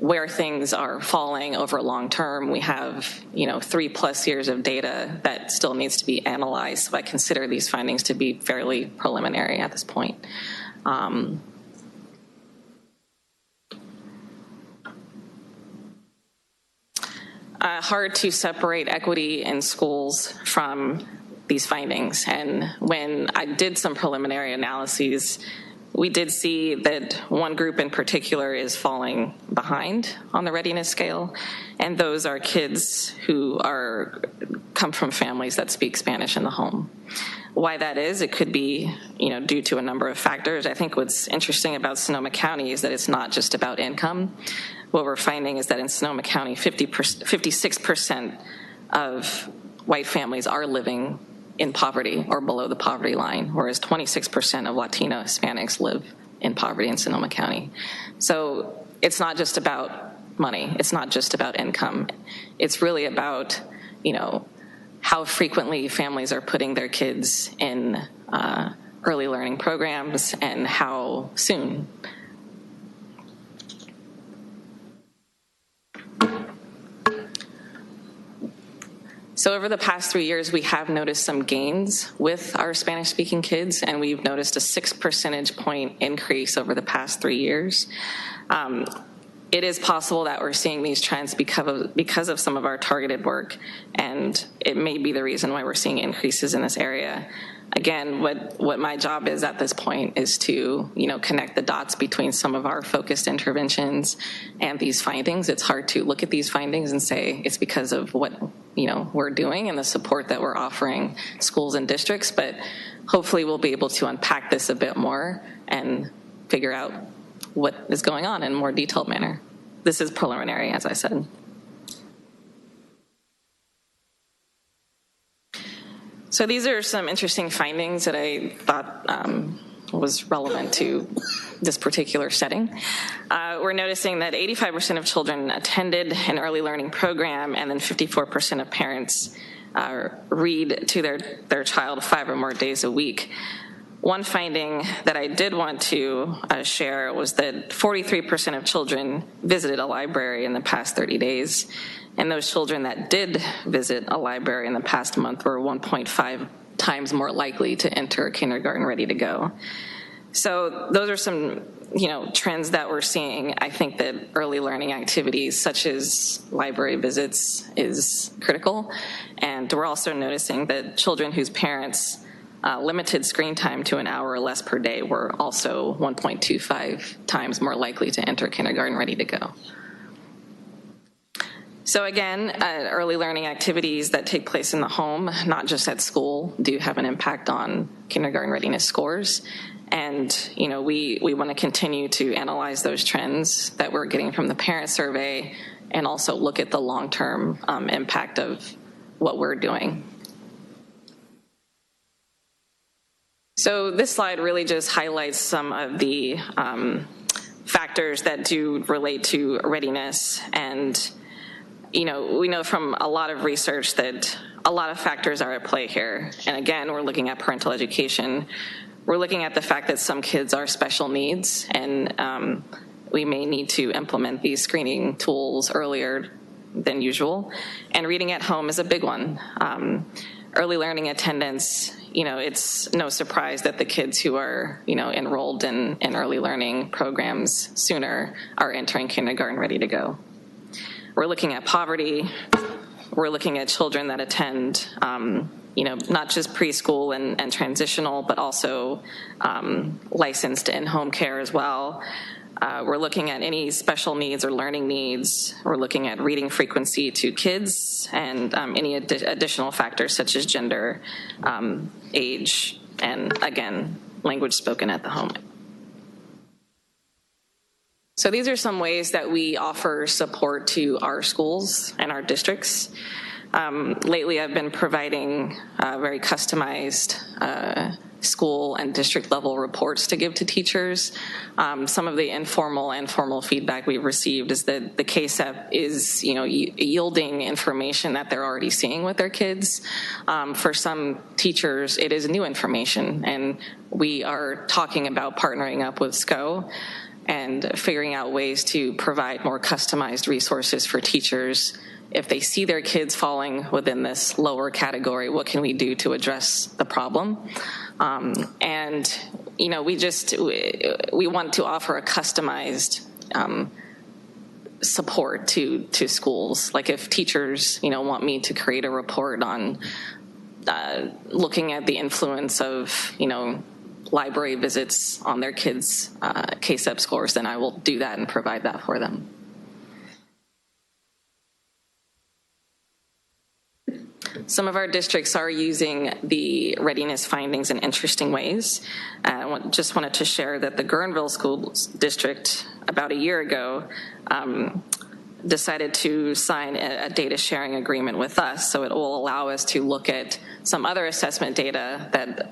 where things are falling over long term. We have, 3+ years of data that still needs to be analyzed. So I consider these findings to be fairly preliminary at this point. Hard to separate equity in schools from these findings. And when I did some preliminary analyses, we did see that one group in particular is falling behind on the readiness scale, and those are kids who come from families that speak Spanish in the home. Why that is, it could be, due to a number of factors. I think what's interesting about Sonoma County is that it's not just about income. What we're finding is that in Sonoma County, 56% of white families are living in poverty or below the poverty line, whereas 26% of Latino Hispanics live in poverty in Sonoma County. So it's not just about money. It's not just about income. It's really about, how frequently families are putting their kids in early learning programs and how soon. So over the past 3 years, we have noticed some gains with our Spanish-speaking kids, and we've noticed a 6 percentage point increase over the past 3 years. It is possible that we're seeing these trends because of some of our targeted work, and it may be the reason why we're seeing increases in this area. Again, what my job is at this point is to, connect the dots between some of our focused interventions and these findings. It's hard to look at these findings and say it's because of what, we're doing and the support that we're offering schools and districts, but hopefully we'll be able to unpack this a bit more and figure out what is going on in a more detailed manner. This is preliminary, as I said. So these are some interesting findings that I thought was relevant to this particular setting. We're noticing that 85% of children attended an early learning program, and then 54% of parents read to their child 5 or more days a week. One finding that I did want to share was that 43% of children visited a library in the past 30 days, and those children that did visit a library in the past month were 1.5 times more likely to enter kindergarten ready to go. So those are some, trends that we're seeing. I think that early learning activities such as library visits is critical, and we're also noticing that children whose parents limited screen time to an hour or less per day were also 1.25 times more likely to enter kindergarten ready to go. So again, early learning activities that take place in the home, not just at school, do have an impact on kindergarten readiness scores. And, we want to continue to analyze those trends that we're getting from the parent survey and also look at the long-term impact of what we're doing. So this slide really just highlights some of the factors that do relate to readiness. And, we know from a lot of research that a lot of factors are at play here. And again, we're looking at parental education. We're looking at the fact that some kids are special needs, and we may need to implement these screening tools earlier than usual. And reading at home is a big one. Early learning attendance, it's no surprise that the kids who are, enrolled in early learning programs sooner are entering kindergarten ready to go. We're looking at poverty. We're looking at children that attend, not just preschool and transitional, but also licensed in-home care as well. We're looking at any special needs or learning needs. We're looking at reading frequency to kids and any additional factors such as gender, age, and again, language spoken at the home. So these are some ways that we offer support to our schools and our districts. Lately, I've been providing very customized school and district level reports to give to teachers. Some of the informal and formal feedback we've received is that the KSEP is, yielding information that they're already seeing with their kids. For some teachers, it is new information, and we are talking about partnering up with SCO and figuring out ways to provide more customized resources for teachers. If they see their kids falling within this lower category, what can we do to address the problem? And, we want to offer a customized support to schools. Like if teachers, want me to create a report on looking at the influence of, library visits on their kids' KSEP scores, then I will do that and provide that for them. Some of our districts are using the readiness findings in interesting ways. I just wanted to share that the Guerneville School District, about a year ago, decided to sign a data sharing agreement with us, so it will allow us to look at some other assessment data that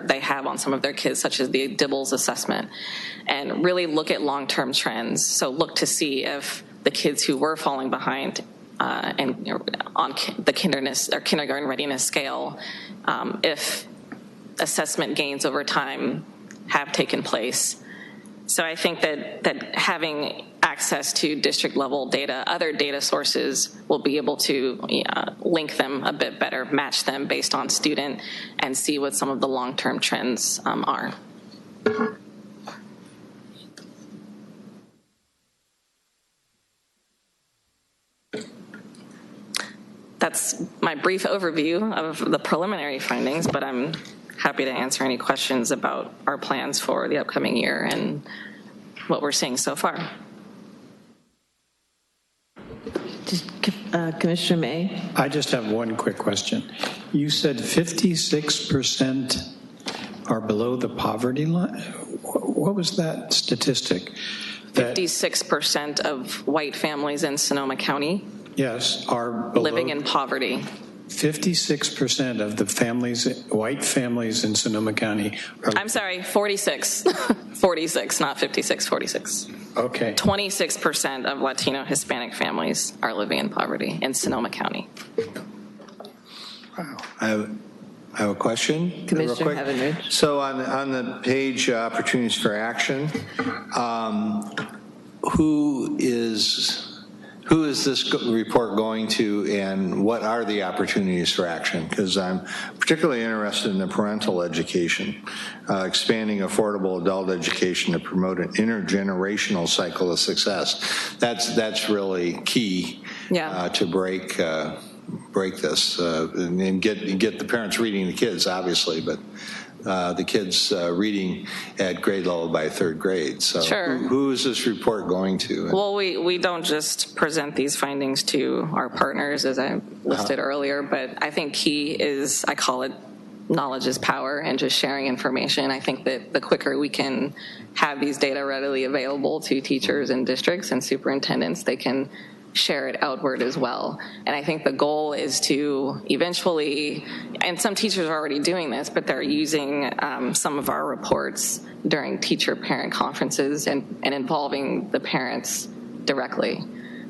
they have on some of their kids, such as the DIBELS assessment, and really look at long-term trends. So look to see if the kids who were falling behind and on the kindergarten readiness scale, if assessment gains over time have taken place. So I think that having access to district level data, other data sources will be able to link them a bit better, match them based on student, and see what some of the long-term trends are. That's my brief overview of the preliminary findings, but I'm happy to answer any questions about our plans for the upcoming year and what we're seeing so far. Commissioner May? I just have one quick question. You said 56% are below the poverty line? What was that statistic? 56% of white families in Sonoma County, yes, are below, living in poverty. 56% of the families, white families in Sonoma County are... I'm sorry, 46. 46, not 56, 46. Okay. 26% of Latino Hispanic families are living in poverty in Sonoma County. Wow. I have a question. Commissioner real quick. Havenridge. So on the page, opportunities for action, who is this report going to, and what are the opportunities for action? Because I'm particularly interested in the parental education, expanding affordable adult education to promote an intergenerational cycle of success. That's really key to break this and get the parents reading the kids, obviously, but the kids reading at grade level by third grade. So sure. Who is this report going to? Well, we don't just present these findings to our partners, as I listed earlier, but I think key is, I call it knowledge is power, and just sharing information. I think that the quicker we can have these data readily available to teachers and districts and superintendents, they can share it outward as well. And I think the goal is to eventually, and some teachers are already doing this, but they're using some of our reports during teacher-parent conferences and involving the parents directly,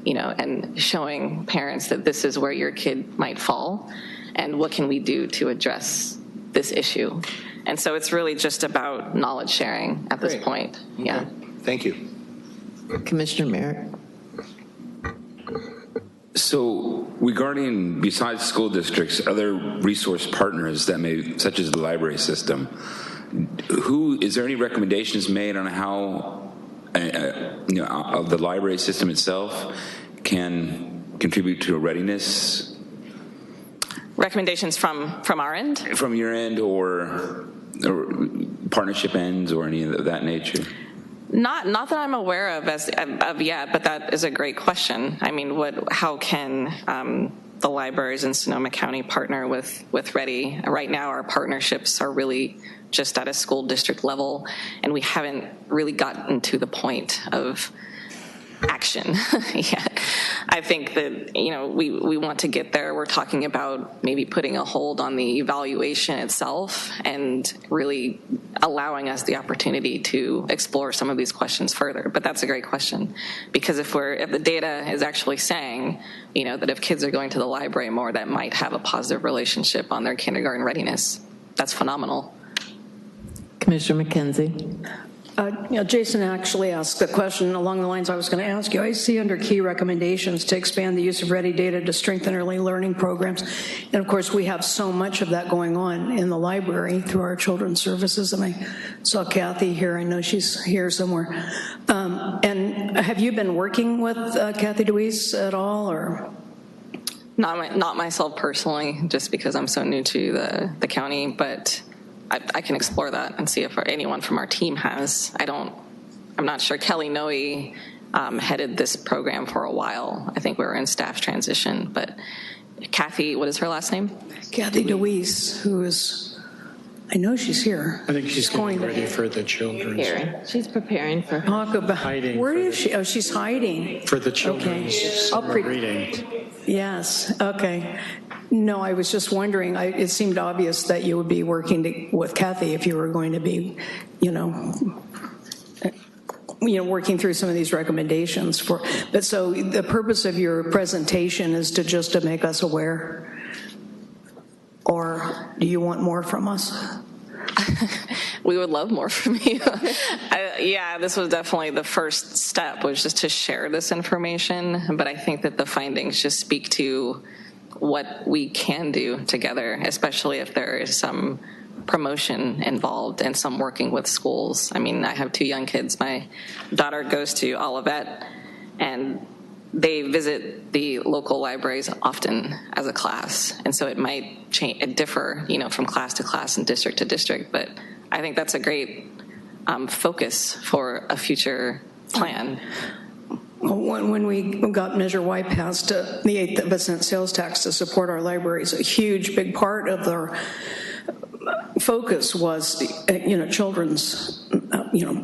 and showing parents that this is where your kid might fall and what can we do to address this issue. And so it's really just about knowledge sharing at this point. Okay. Yeah. Thank you. Commissioner Merritt? So regarding, besides school districts, other resource partners that may, such as the library system, is there any recommendations made on how the library system itself can contribute to a readiness? Recommendations from our end? From your end, or partnership ends, or any of that nature? Not that I'm aware of yet, but that is a great question. I mean, how can the libraries in Sonoma County partner with Ready? Right now, our partnerships are really just at a school district level, and we haven't really gotten to the point of action yet. I think that, we want to get there. We're talking about maybe putting a hold on the evaluation itself and really allowing us the opportunity to explore some of these questions further. But that's a great question, because if the data is actually saying, that if kids are going to the library more, that might have a positive relationship on their kindergarten readiness. That's phenomenal. Commissioner McKenzie? Jason actually asked a question along the lines I was going to ask you. I see under key recommendations to expand the use of Ready data to strengthen early learning programs. And of course, we have so much of that going on in the library through our children's services. And I saw Kathy here. I know she's here somewhere. And have you been working with Kathy DeWeese at all, or? Not myself personally, just because I'm so new to the county, but I can explore that and see if anyone from our team has. I'm not sure. Kelly Noe headed this program for a while. I think we were in staff transition, but Kathy, what is her last name? Kathy DeWeese, who is, I know she's here. I think she's getting ready for the children's. She's preparing for her. Talk about, hiding. Where is she? Oh, she's hiding. For the children's summer reading. Yes, okay. No, I was just wondering, it seemed obvious that you would be working with Kathy if you were going to be, working through some of these recommendations but so the purpose of your presentation is just to make us aware, or do you want more from us? We would love more from you. Yeah, this was definitely the first step, was just to share this information. But I think that the findings just speak to what we can do together, especially if there is some promotion involved and some working with schools. I mean, I have 2 young kids. My daughter goes to Olivet, and they visit the local libraries often as a class. And so it might differ, from class to class and district to district. But I think that's a great focus for a future plan. When we got Measure Y passed, the 8% sales tax to support our libraries, a huge, big part of their focus was, children's,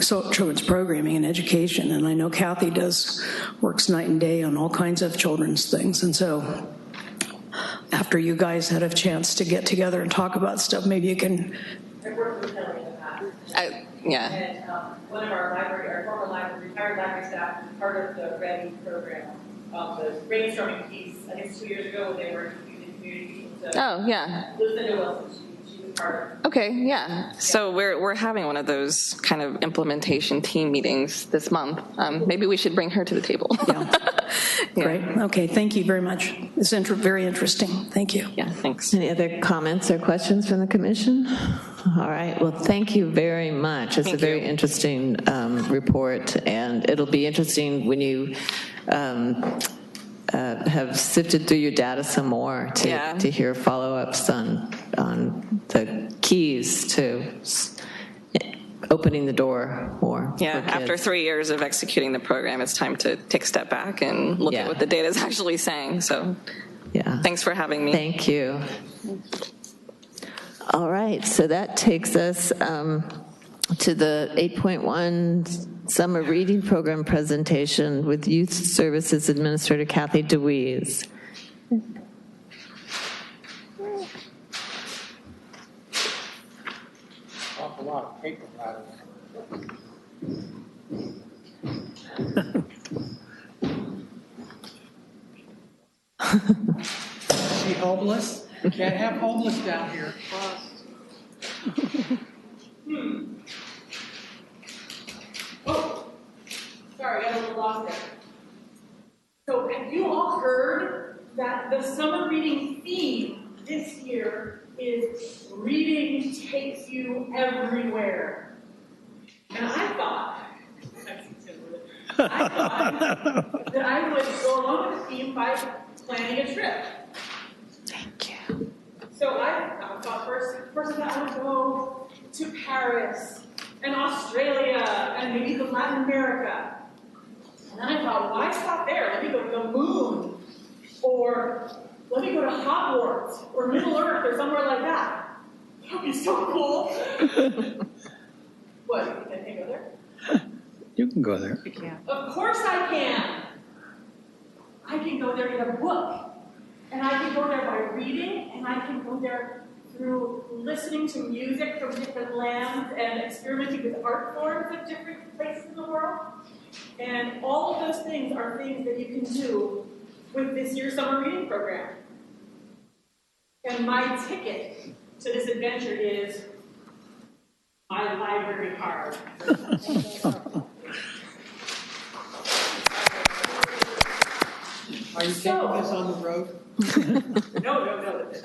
children's programming and education. And I know Kathy works night and day on all kinds of children's things. And so after you guys had a chance to get together and talk about stuff, maybe you can. I worked with Kelly in the past. Yeah. And one of our former retired library staff, part of the READY program, the brainstorming piece, I think 2 years ago, they were using community. Oh, yeah. Lucinda Wilson, she was part of it. Okay, yeah. So we're having one of those kind of implementation team meetings this month. Maybe we should bring her to the table. Yeah. Great. Okay, thank you very much. It's very interesting. Thank you. Yeah, thanks. Any other comments or questions from the commission? All right. Well, thank you very much. It's a very interesting report, and it'll be interesting when you have sifted through your data some more to hear follow-ups on the keys to opening the door more. Yeah, after 3 years of executing the program, it's time to take a step back and look at what the data is actually saying. So thanks for having me. Thank you. All right, so that takes us to the 8.1 Summer Reading Program presentation with Youth Services Administrator Kathy DeWeese. Awful lot of paper rattling. See homeless? Can't have homeless down here. Oh, sorry, I got a little lost there. So have you all heard that the summer reading theme this year is Reading Takes You Everywhere? And I thought that I would go along with the theme by planning a trip. Thank you. So I thought first I would go to Paris and Australia and maybe to Latin America. And then I thought, why stop there? Let me go to the moon, or let me go to Hogwarts or Middle Earth or somewhere like that. That would be so cool. What, you think I can go there? You can go there. Of course I can. I can go there in a book. And I can go there by reading, and I can go there through listening to music from different lands and experimenting with art forms of different places in the world. And all of those things are things that you can do with this year's summer reading program. And my ticket to this adventure is my library card. Are you taking this on the road? No.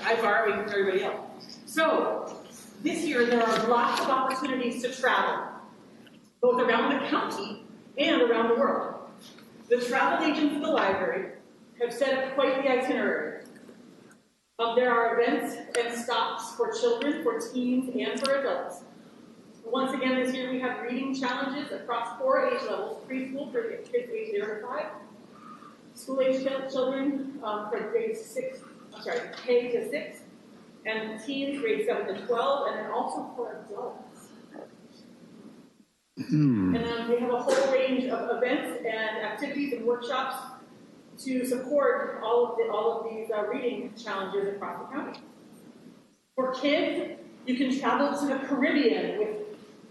I'm borrowing from everybody else. So, this year there are lots of opportunities to travel, both around the county and around the world. The travel agents of the library have set up quite the itinerary. There are events and stops for children, for teens, and for adults. Once again, this year we have reading challenges across 4 age levels: preschool for kids age 0 to 5, school-age children for grades K to 6, and teens grades 7 to 12, and then also for adults. And then we have a whole range of events and activities and workshops to support all of these reading challenges across the county. For kids, you can travel to the Caribbean with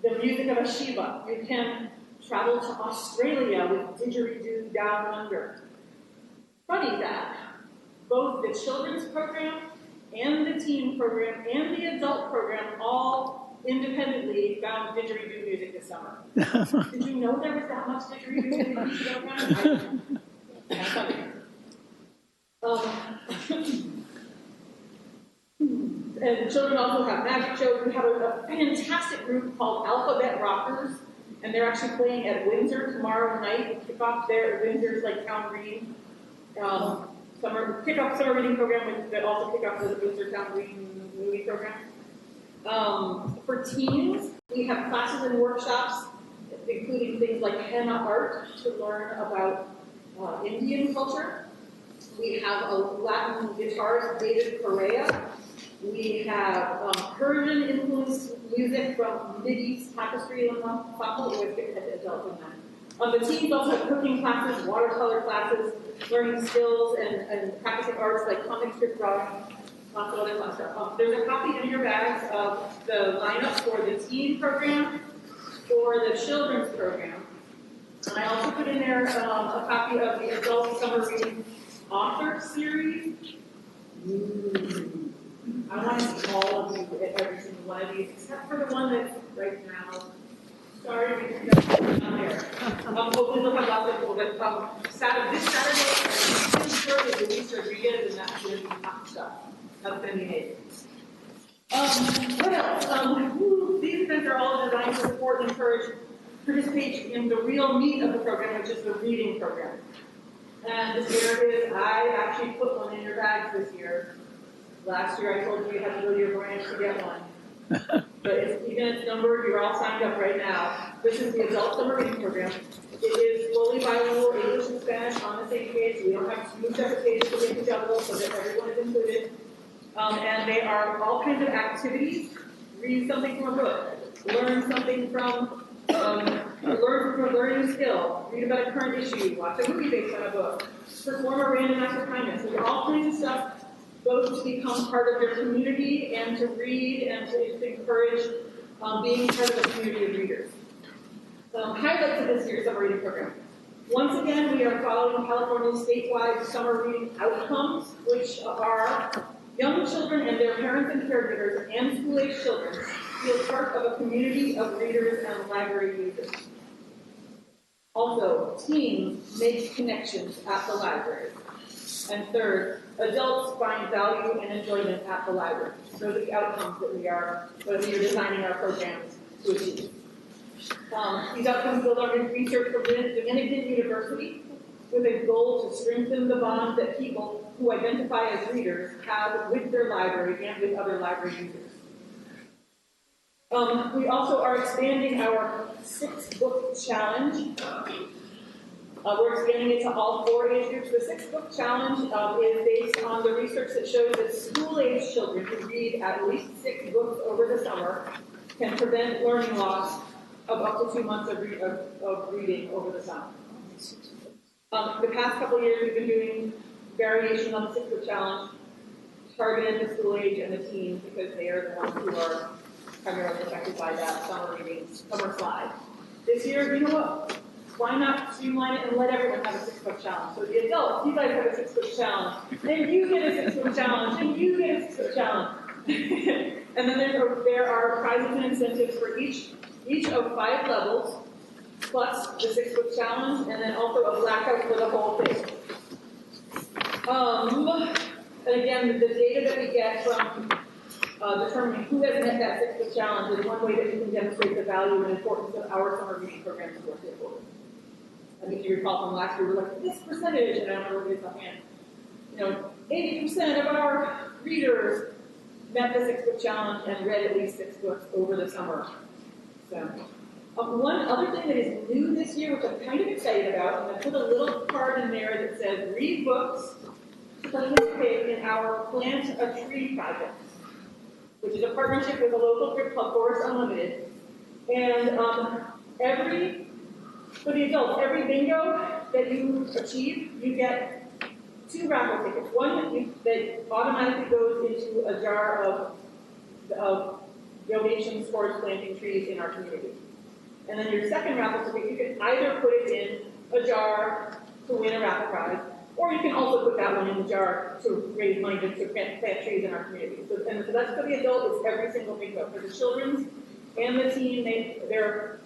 the music of Ashiba. You can travel to Australia with Didgeridoo Down Under. Funny that both the children's program and the teen program and the adult program all independently found didgeridoo music this summer. Did you know there was that much didgeridoo music around? And the children also have magic shows. We have a fantastic group called Alphabet Rockers, and they're actually playing at Windsor tomorrow night. Kick off there at Windsor's like Town Green summer reading program, that also kick off the Windsor Town Green movie program. For teens, we have classes and workshops, including things like henna art to learn about Indian culture. We have a Latin guitarist, David Correa. We have Persian-influenced music from Mideast Tapestry Ensemble. We always get to adults in that. The teens also have cooking classes, watercolor classes, learning skills, and practicing arts like comic strip drawing, lots of other fun stuff. There's a copy in your bags of the lineup for the teen program, for the children's program. And I also put in there a copy of the adult summer reading author series. I want to see all of you at every single one of these, except for the one that's right now. Sorry, that's not there. Hopefully they'll have lots of people, but this Saturday, is Luis Rodriguez, and that's going to be hot stuff. That's going to be amazing. What else? These events are all designed to support and encourage participation in the real meat of the program, which is the reading program. And here is, I actually put one in your bags this year. Last year I told you had to go to your branch to get one. But even it's numbered, you're all signed up right now. This is the adult summer reading program. It is fully bilingual, English and Spanish on the same page. We don't have two separate pages to get to juggle so that everyone is included. And they are all kinds of activities. Read something from a book. Learn something from, learn a skill. Read about a current issue. Watch a movie based on a book. Perform a random act of kindness. There's all kinds of stuff, both to become part of your community and to read and to encourage being part of a community of readers. Highlights of this year's summer reading program. Once again, we are following California's statewide summer reading outcomes, which are young children and their parents and caregivers and school-age children feel part of a community of readers and library users. Also, teens make connections at the library. And third, adults find value and enjoyment at the library. Those are the outcomes that we are designing our programs to achieve. These outcomes build on research from Dominican University with a goal to strengthen the bonds that people who identify as readers have with their library and with other library users. We also are expanding our 6-book challenge. We're expanding it to all 4 age groups. The 6-book challenge is based on the research that shows that school-age children who read at least 6 books over the summer can prevent learning loss of up to 2 months of reading over the summer. The past couple of years, we've been doing variations on the 6-book challenge, targeted the school age and the teens because they are the ones who are primarily affected by that summer reading, summer slide. This year, you know what? Why not streamline it and let everyone have a 6-book challenge? So the adults, you guys have a 6-book challenge, and you get a 6-book challenge, and you get a 6-book challenge. And then there are prizes and incentives for each of 5 levels, plus the 6-book challenge, and then also a blackout for the whole thing. And again, the data that we get from determining who has met that 6-book challenge is one way that we can demonstrate the value and importance of our summer reading program to our stakeholders. I think you recall from last year, we were like, this percentage, and I don't remember what it is offhand. 80% of our readers met the 6-book challenge and read at least 6 books over the summer. So, one other thing that is new this year, which I'm kind of excited about, and I put a little card in there that says, read books to participate in our Plant a Tree project, which is a partnership with a local group called Forest Unlimited. And for the adults, every bingo that you achieve, you get 2 raffle tickets. One that automatically goes into a jar of donations towards planting trees in our community. And then your second raffle ticket, you can either put it in a jar to win a raffle prize, or you can also put that one in the jar to raise money to plant trees in our community. So that's for the adult, it's every single bingo. For the children's, and the team, their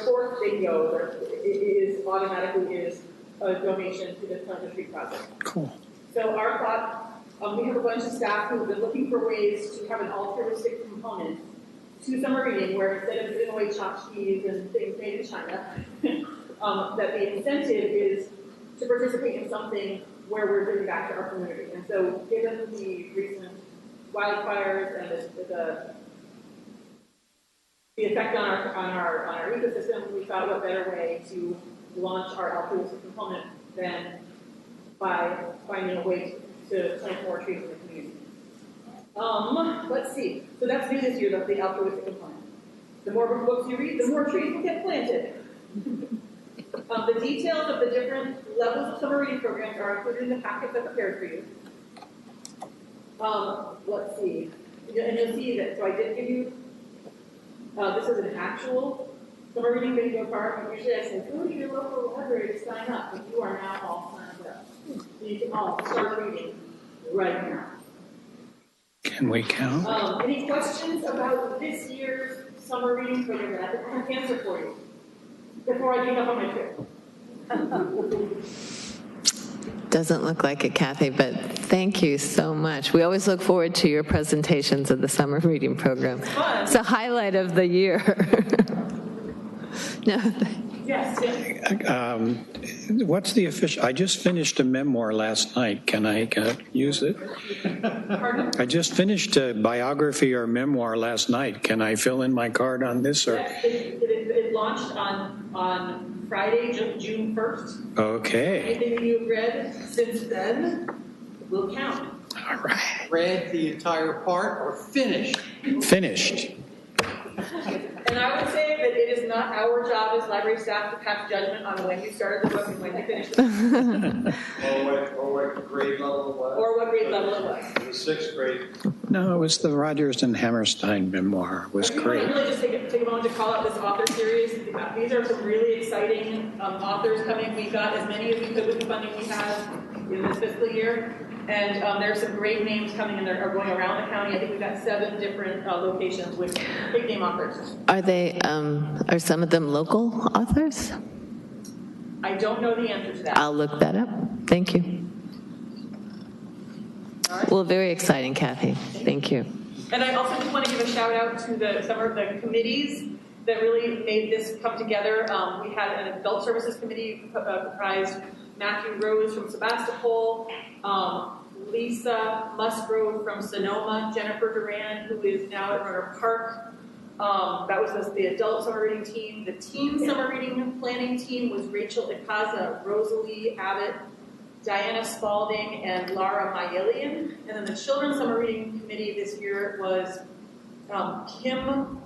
fourth bingo is automatically a donation to the Pleasant Street project. Cool. So our thought, we have a bunch of staff who have been looking for ways to have an altruistic component to summer reading, where instead of giving away tchotchkes and things made in China, that the incentive is to participate in something where we're giving back to our community. And so, given the recent wildfires and the effect on our ecosystem, we thought what better way to launch our altruistic component than by finding a way to plant more trees in the community. Let's see. So that's new this year, the altruistic component. The more books you read, the more trees will get planted. The details of the different levels of summer reading programs are included in the packets I prepared for you. Let's see. And you'll see that, so I did give you, this is an actual summer reading bingo card. Usually I say, go to your local library to sign up, but you are now all signed up. So you can all start reading right now. Can we count? Any questions about this year's summer reading program that I have an answer for you before I give up on my trip? Doesn't look like it, Kathy, but thank you so much. We always look forward to your presentations of the summer reading program. It's a highlight of the year. No. Yes. What's the official? I just finished a memoir last night. Can I use it? Pardon? I just finished a biography or memoir last night. Can I fill in my card on this? Or? Yes, it launched on Friday, June 1st. Okay. Anything you've read since then will count. All right. Read the entire part or finished? Finished. And I would say that it is not our job as library staff to pass judgment on when you started the book and when you finished it. Or what grade level it was? Or what grade level it was. It was 6th grade. No, it was the Rogers and Hammerstein memoir. It was great. Really just take a moment to call out this author series. These are some really exciting authors coming. We got as many as we could with the funding we have in this fiscal year. And there's some great names coming and are going around the county. I think we've got 7 different locations with big name authors. Are they? Are some of them local authors? I don't know the answer to that. I'll look that up. Thank you. All right. Well, very exciting, Kathy. Thank you. And I also just want to give a shout out to some of the committees that really made this come together. We had an adult services committee comprised Matthew Rose from Sebastopol, Lisa Musgrove from Sonoma, Jennifer Duran, who is now at Runner Park. That was the adult summer reading team. The teen summer reading planning team was Rachel Ikaza, Rosalie Abbott, Diana Spalding, and Laura Mayelian. And then the children's summer reading committee this year was Kim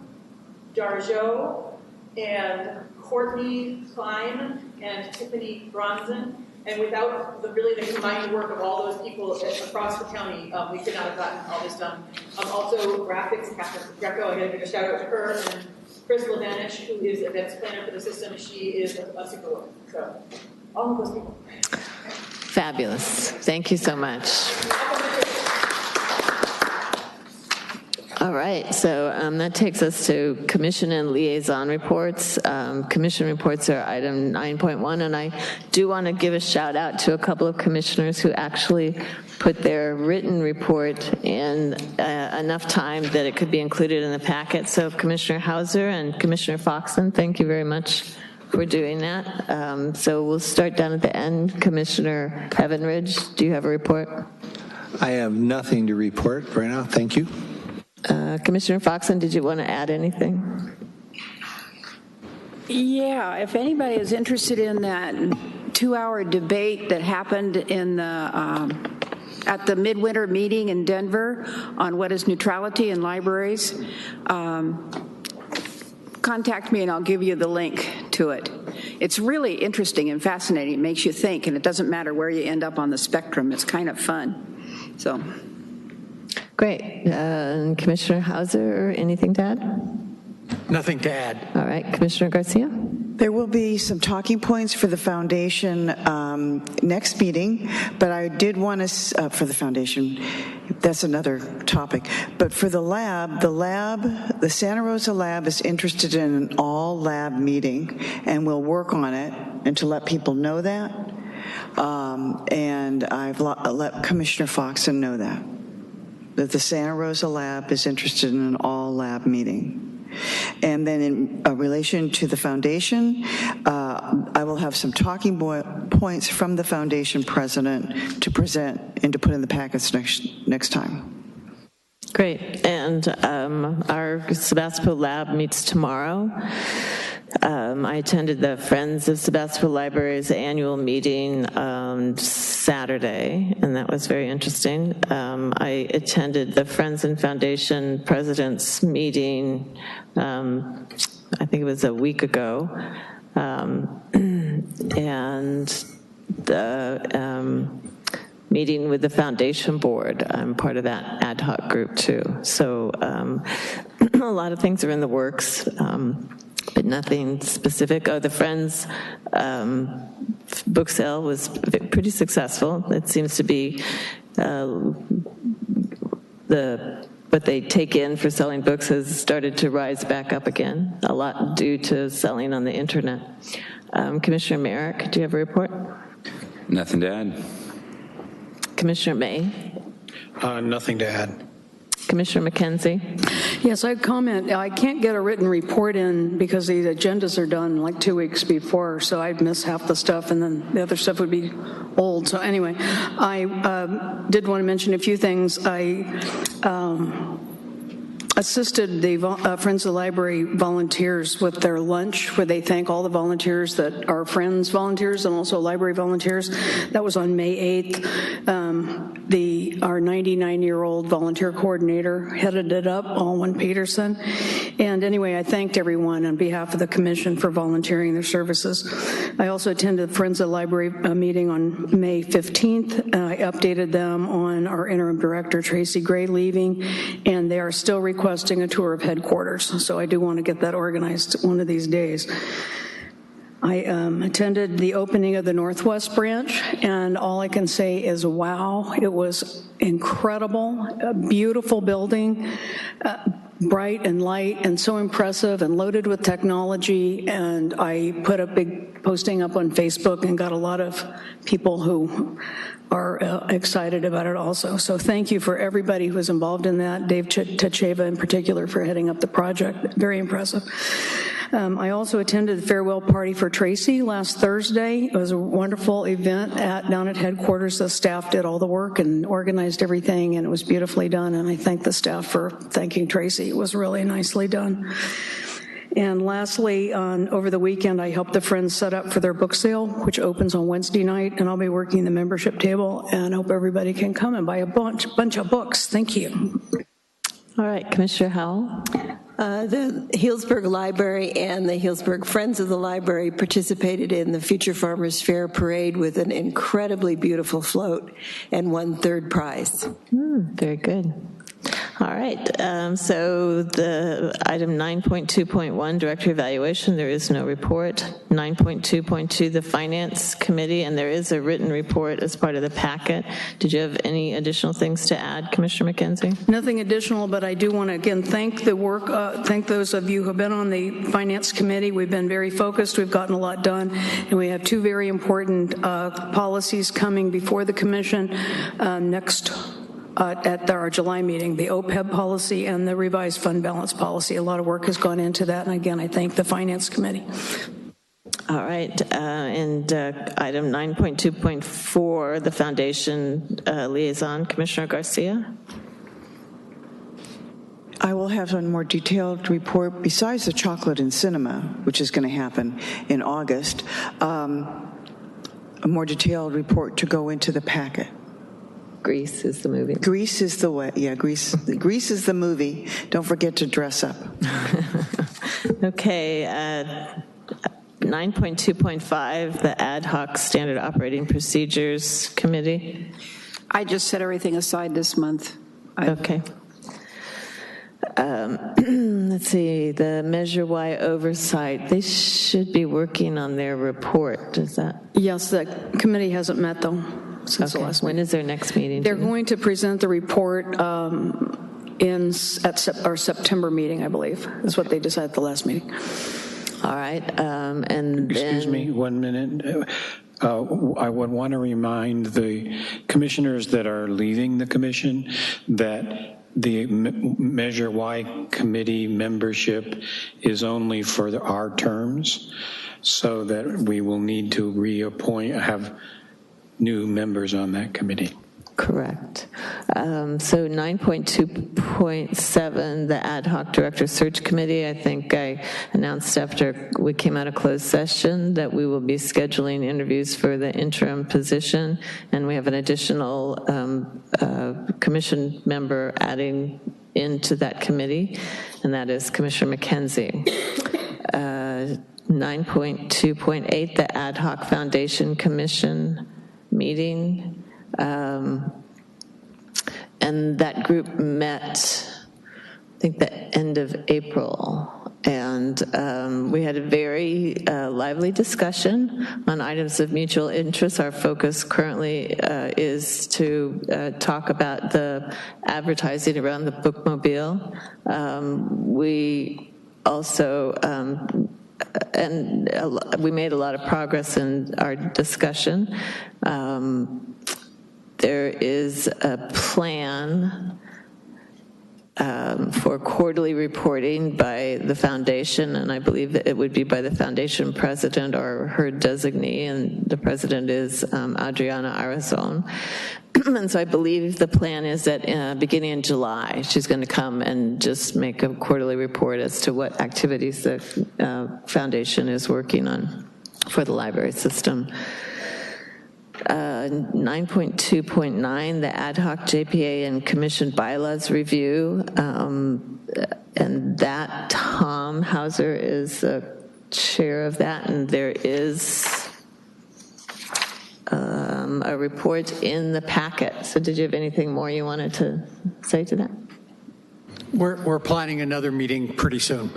Darjo and Courtney Klein and Tiffany Bronson. And without the combined work of all those people across the county, we could not have gotten all this done. Also, graphics, Catherine Greco, I gotta give a shout out to her, and Crystal Danish, who is events planner for the system. She is a super woman. So, all of those people. Fabulous. Thank you so much. All right, so that takes us to commission and liaison reports. Commission reports are item 9.1, and I do want to give a shout out to a couple of commissioners who actually put their written report in enough time that it could be included in the packet. So Commissioner Hauser and Commissioner Foxen, thank you very much for doing that. So we'll start down at the end. Commissioner Evanridge, do you have a report? I have nothing to report right now. Thank you. Commissioner Foxen, did you want to add anything? Yeah, if anybody is interested in that 2-hour debate that happened in the at the midwinter meeting in Denver on what is neutrality in libraries, contact me and I'll give you the link to it. It's really interesting and fascinating. It makes you think, and it doesn't matter where you end up on the spectrum. It's kind of fun. So. Great. Commissioner Hauser, anything to add? Nothing to add. All right. Commissioner Garcia? There will be some talking points for the foundation next meeting, but I did want to, for the foundation, that's another topic. But for the Santa Rosa lab is interested in an all-lab meeting, and we'll work on it, and to let people know that. And I've let Commissioner Foxen know that the Santa Rosa lab is interested in an all-lab meeting. And then in relation to the foundation, I will have some talking points from the foundation president to present and to put in the packets next time. Great. And our Sebastopol lab meets tomorrow. I attended the Friends of Sebastopol Library's annual meeting Saturday, and that was very interesting. I attended the Friends and Foundation President's meeting, I think it was a week ago, and the meeting with the foundation board. I'm part of that ad hoc group too. So a lot of things are in the works. But nothing specific. Oh, the Friends book sale was pretty successful. It seems to be what they take in for selling books has started to rise back up again, a lot due to selling on the internet. Commissioner Merrick, do you have a report? Nothing to add. Commissioner May? Nothing to add. Commissioner McKenzie? Yes, I'd comment. I can't get a written report in because the agendas are done like 2 weeks before, so I'd miss half the stuff, and then the other stuff would be old. So anyway, I did want to mention a few things. I assisted the Friends of the Library volunteers with their lunch, where they thank all the volunteers that are Friends volunteers and also library volunteers. That was on May 8th. Our 99-year-old volunteer coordinator headed it up, Alwyn Peterson. And anyway, I thanked everyone on behalf of the commission for volunteering their services. I also attended the Friends of the Library meeting on May 15th. I updated them on our interim director, Tracy Gray, leaving, and they are still requesting a tour of headquarters. So I do want to get that organized one of these days. I attended the opening of the Northwest branch, and all I can say is, wow, it was incredible, a beautiful building, bright and light and so impressive and loaded with technology. And I put a big posting up on Facebook and got a lot of people who are excited about it also. So thank you for everybody who was involved in that, Dave Tacheva in particular for heading up the project. Very impressive. I also attended the farewell party for Tracy last Thursday. It was a wonderful event down at headquarters. The staff did all the work and organized everything, and it was beautifully done. And I thank the staff for thanking Tracy. It was really nicely done. And lastly, over the weekend, I helped the Friends set up for their book sale, which opens on Wednesday night, and I'll be working the membership table, and I hope everybody can come and buy a bunch of books. Thank you. All right, Commissioner Howell. The Healdsburg Library and the Healdsburg Friends of the Library participated in the Future Farmers Fair Parade with an incredibly beautiful float and won third prize. Very good. All right, so the item 9.2.1, Director Evaluation, there is no report. 9.2.2, the Finance Committee, and there is a written report as part of the packet. Did you have any additional things to add, Commissioner McKenzie? Nothing additional, but I do want to again thank the work, thank those of you who have been on the Finance Committee. We've been very focused, we've gotten a lot done, and we have two very important policies coming before the Commission next at our July meeting, the OPEB policy and the revised fund balance policy. A lot of work has gone into that, and again, I thank the Finance Committee. All right, and item 9.2.4, the Foundation Liaison, Commissioner Garcia. I will have a more detailed report, besides the chocolate and cinema, which is going to happen in August, a more detailed report to go into the packet. Grease is the movie. Grease is the way, yeah, Grease is the movie. Don't forget to dress up. Okay, 9.2.5, the Ad Hoc Standard Operating Procedures Committee. I just set everything aside this month. Okay. Let's see, the Measure Y oversight, they should be working on their report, does that? Yes, the committee hasn't met though. since the last When is their next meeting? They're going to present the report at our September meeting, I believe. That's what they decided at the last meeting. All right, and Excuse me, 1 minute. I would want to remind the commissioners that are leaving the commission that the Measure Y committee membership is only for our terms, so that we will need to have new members on that committee. Correct. So 9.2.7, the Ad Hoc Director Search Committee, I think I announced after we came out of closed session that we will be scheduling interviews for the interim position, and we have an additional commission member adding into that committee, and that is Commissioner McKenzie. 9.2.8, the Ad Hoc Foundation Commission meeting. And that group met, I think, the end of April. And we had a very lively discussion on items of mutual interest. Our focus currently is to talk about the advertising around the bookmobile. We also we made a lot of progress in our discussion. There is a plan for quarterly reporting by the foundation, and I believe that it would be by the foundation president or her designee, and the president is Adriana Arazon. And so I believe the plan is that beginning in July, she's going to come and just make a quarterly report as to what activities the foundation is working on for the library system. 9.2.9, the Ad Hoc JPA and Commission Bylaws Review, and that Tom Hauser is the chair of that, and there is a report in the packet. So did you have anything more you wanted to say to that? We're planning another meeting pretty soon.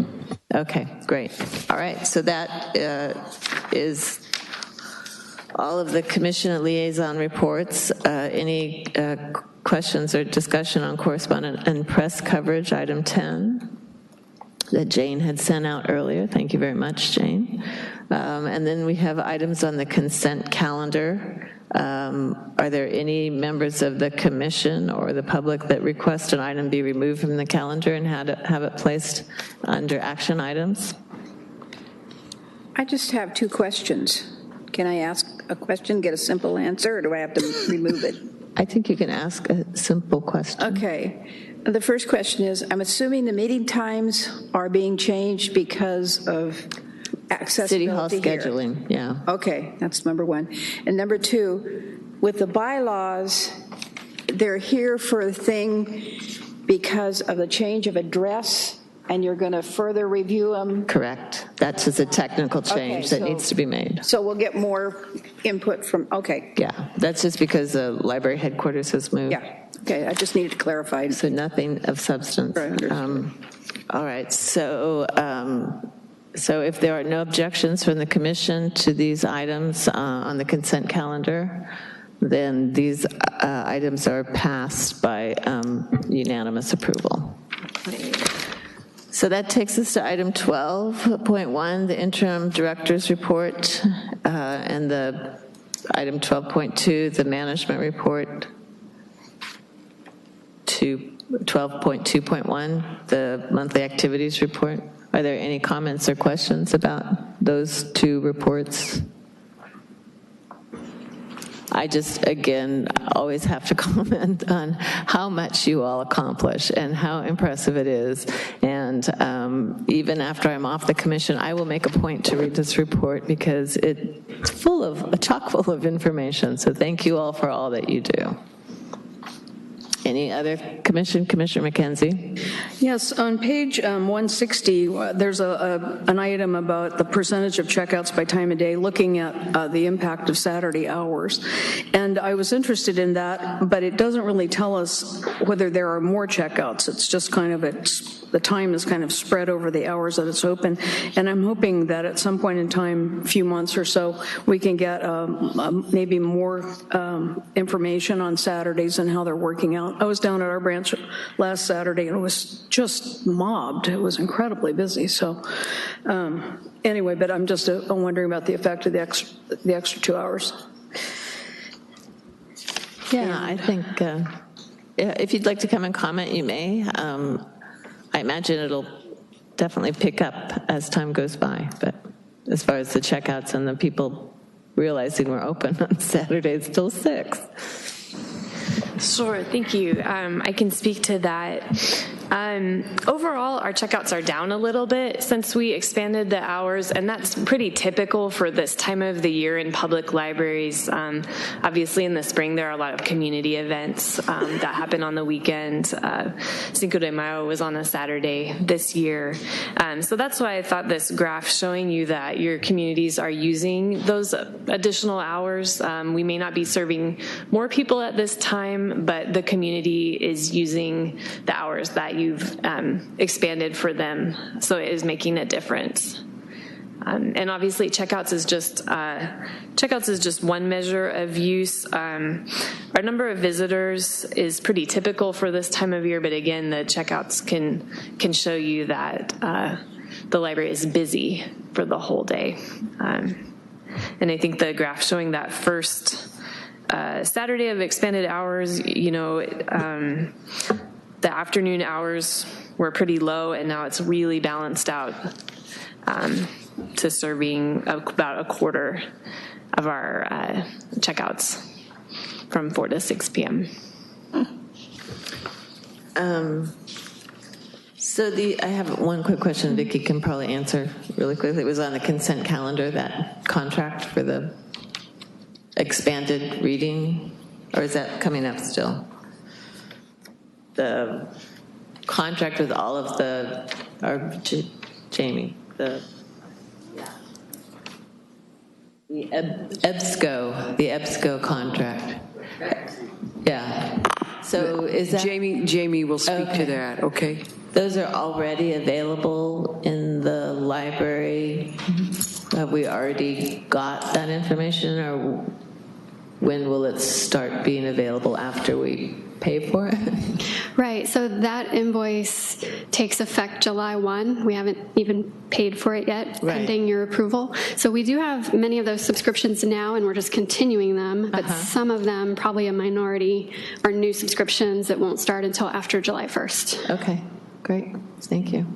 Okay, great. All right, so that is all of the commission and liaison reports. Any questions or discussion on correspondent and press coverage, item 10, that Jane had sent out earlier. Thank you very much, Jane. And then we have items on the consent calendar. Are there any members of the commission or the public that request an item be removed from the calendar and have it placed under action items? I just have two questions. Can I ask a question, get a simple answer, or do I have to remove it? I think you can ask a simple question. Okay. The first question is, I'm assuming the meeting times are being changed because of accessibility City Hall scheduling, yeah. Okay, that's number one. And number two, with the bylaws, they're here for a thing because of the change of address, and you're going to further review them? Correct. That's just a technical change that needs to be made. So we'll get more input from, okay. Yeah, that's just because the library headquarters has moved. Yeah, okay, I just needed to clarify. So nothing of substance. All right, so if there are no objections from the commission to these items on the consent calendar, then these items are passed by unanimous approval. So that takes us to item 12.1, the interim director's report, and the item 12.2, the management report, to 12.2.1, the monthly activities report. Are there any comments or questions about those two reports? I just, again, always have to comment on how much you all accomplish and how impressive it is. And even after I'm off the commission, I will make a point to read this report because it's chock full of information. So thank you all for all that you do. Any other commission? Commissioner McKenzie? Yes, on page 160, there's an item about the percentage of checkouts by time of day, looking at the impact of Saturday hours. And I was interested in that, but it doesn't really tell us whether there are more checkouts. It's just kind of the time is kind of spread over the hours that it's open. And I'm hoping that at some point in time, a few months or so, we can get maybe more information on Saturdays and how they're working out. I was down at our branch last Saturday and it was just mobbed. It was incredibly busy. So anyway, but I'm just wondering about the effect of the extra 2 hours. Yeah, I think if you'd like to come and comment, you may. I imagine it'll definitely pick up as time goes by, but as far as the checkouts and the people realizing we're open on Saturdays till 6. Sure, thank you. I can speak to that. Overall, our checkouts are down a little bit since we expanded the hours, and that's pretty typical for this time of the year in public libraries. Obviously, in the spring, there are a lot of community events that happen on the weekend. Cinco de Mayo was on a Saturday this year. So that's why I thought this graph showing you that your communities are using those additional hours. We may not be serving more people at this time, but the community is using the hours that you've expanded for them, so it is making a difference. And obviously, checkouts is just one measure of use. Our number of visitors is pretty typical for this time of year, but again, the checkouts can show you that the library is busy for the whole day. And I think the graph showing that first Saturday of expanded hours, the afternoon hours were pretty low, and now it's really balanced out to serving about a quarter of our checkouts from 4 to 6 p.m. I have one quick question Vicki can probably answer really quickly. It was on the consent calendar, that contract for the expanded reading, or is that coming up still? The contract with all of Jamie, the EBSCO contract. Yeah. So is that... Jamie will speak to that, okay? Those are already available in the library. Have we already got that information, or when will it start being available after we pay for it? Right, so that invoice takes effect July 1. We haven't even paid for it yet, pending your approval. So we do have many of those subscriptions now, and we're just continuing them, but some of them, probably a minority, are new subscriptions that won't start until after July 1st. Okay, great, thank you.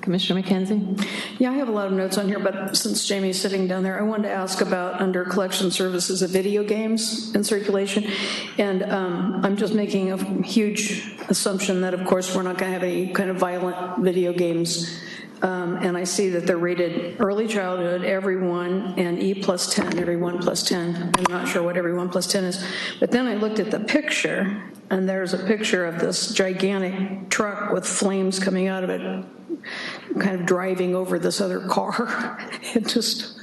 Commissioner McKenzie? Yeah, I have a lot of notes on here, but since Jamie's sitting down there, I wanted to ask about under collection services of video games in circulation. And I'm just making a huge assumption that, of course, we're not going to have any kind of violent video games. And I see that they're rated early childhood, everyone, and E+10, every 1+10. I'm not sure what every 1+10 is. But then I looked at the picture, and there's a picture of this gigantic truck with flames coming out of it, kind of driving over this other car. It just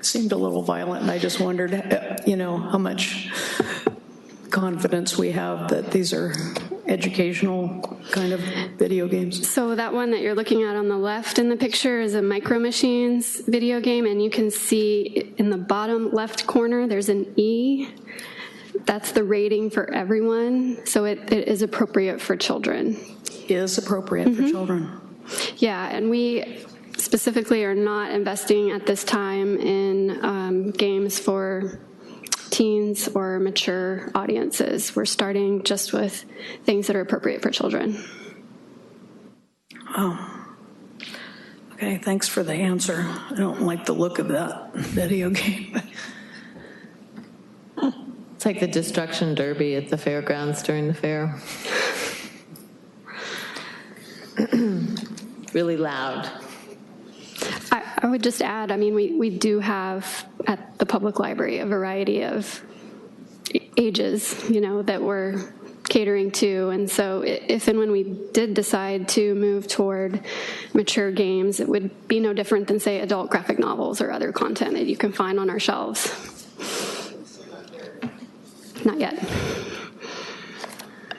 seemed a little violent, and I just wondered, how much confidence we have that these are educational kind of video games. So that one that you're looking at on the left in the picture is a Micro Machines video game, and you can see in the bottom left corner there's an E. That's the rating for everyone, so it is appropriate for children. Is appropriate for children. Yeah, and we specifically are not investing at this time in games for teens or mature audiences. We're starting just with things that are appropriate for children. Oh. Okay, thanks for the answer. I don't like the look of that video game. It's like the Destruction Derby at the fairgrounds during the fair. Really loud. I would just add, we do have at the public library a variety of ages, that we're catering to. And so if and when we did decide to move toward mature games, it would be no different than, say, adult graphic novels or other content that you can find on our shelves. Not yet.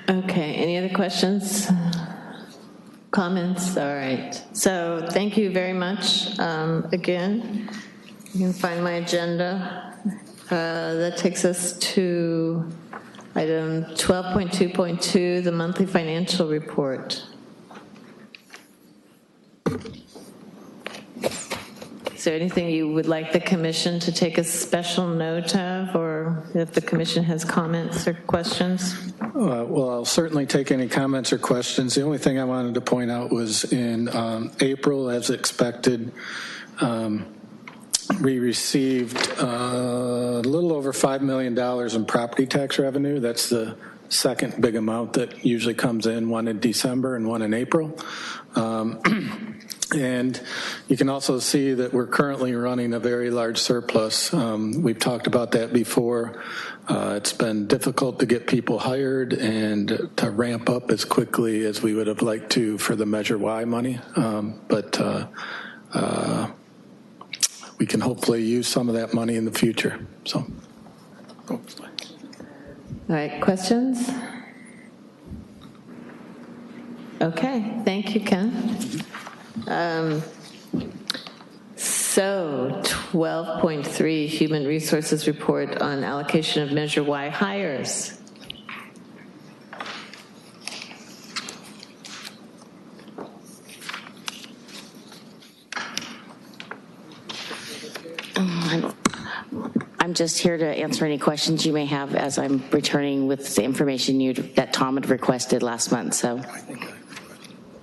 Okay, any other questions? Comments? All right. So thank you very much. Again, you can find my agenda. That takes us to item 12.2.2, the monthly financial report. Is there anything you would like the commission to take a special note of, or if the commission has comments or questions? Well, I'll certainly take any comments or questions. The only thing I wanted to point out was in April, as expected, we received a little over $5 million in property tax revenue. That's the second big amount that usually comes in, one in December and one in April. And you can also see that we're currently running a very large surplus. We've talked about that before. It's been difficult to get people hired and to ramp up as quickly as we would have liked to for the Measure Y money. But we can hopefully use some of that money in the future. So, hopefully. All right, questions? Okay, thank you, Ken. So 12.3, Human Resources Report on Allocation of Measure Y hires. I'm just here to answer any questions you may have as I'm returning with the information that Tom had requested last month. So,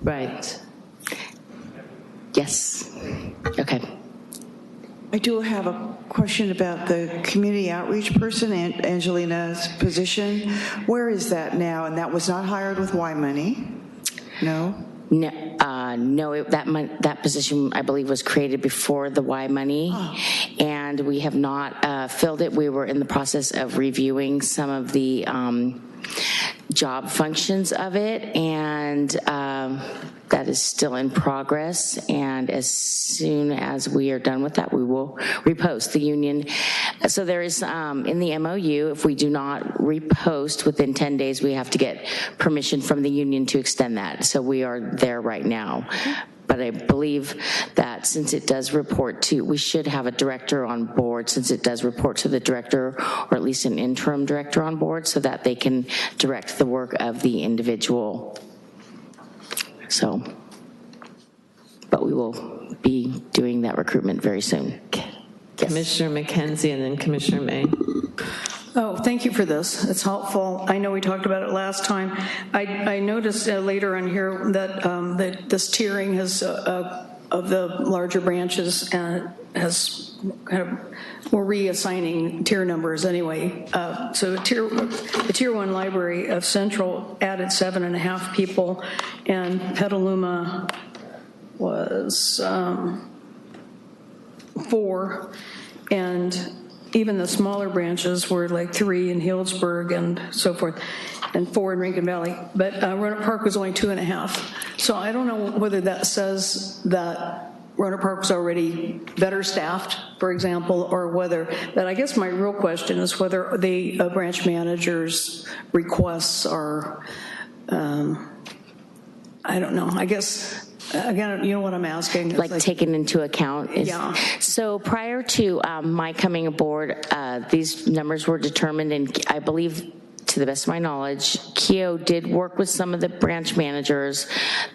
right. Yes. Okay. I do have a question about the community outreach person, Angelina's position. Where is that now? And that was not hired with Y money? No? No, that position, I believe, was created before the Y money, and we have not filled it. We were in the process of reviewing some of the job functions of it, and that is still in progress. And as soon as we are done with that, we will repost the union. So there is, in the MOU, if we do not repost within 10 days, we have to get permission from the union to extend that. So we are there right now. But I believe that since it does report to, we should have a director on board, since it does report to the director, or at least an interim director on board, so that they can direct the work of the individual. So, but we will be doing that recruitment very soon. Yes. Commissioner McKenzie and then Commissioner May. Oh, thank you for this. It's helpful. I know we talked about it last time. I noticed later on here that that this tiering has of the larger branches has kind of, we're reassigning tier numbers anyway. So the tier 1 library of Central added 7.5 people, and Petaluma was 4, and even the smaller branches were like 3 in Healdsburg and so forth, and 4 in Rankin Valley. But Roanoke Park was only 2.5. So I don't know whether that says that Roanoke Park was already better staffed, for example, or whether, but I guess my real question is whether the branch manager's requests are, I don't know, I guess, again, you know what I'm asking? Like taken into account? Yeah. So prior to my coming aboard, these numbers were determined, and I believe, to the best of my knowledge, Keough did work with some of the branch managers.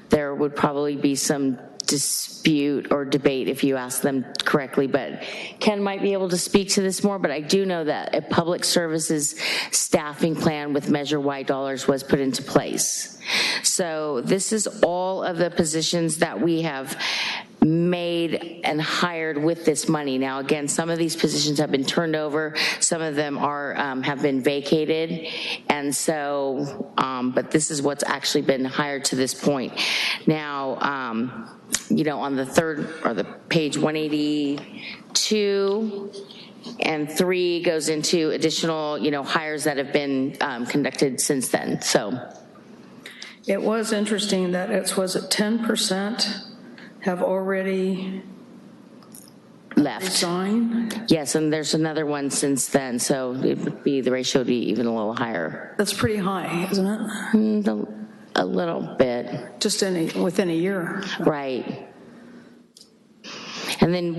There would probably be some dispute or debate if you ask them correctly, but Ken might be able to speak to this more. But I do know that a public services staffing plan with Measure Y dollars was put into place. So this is all of the positions that we have made and hired with this money. Now, again, some of these positions have been turned over. Some of them are have been vacated. And so, but this is what's actually been hired to this point. Now, you know, on the third or the page 182, And 3 goes into additional, hires that have been conducted since then. So It was interesting that 10% have already left. resigned? Yes, and there's another one since then, so the ratio would be even a little higher. That's pretty high, isn't it? A little bit. Just within a year. Right. And then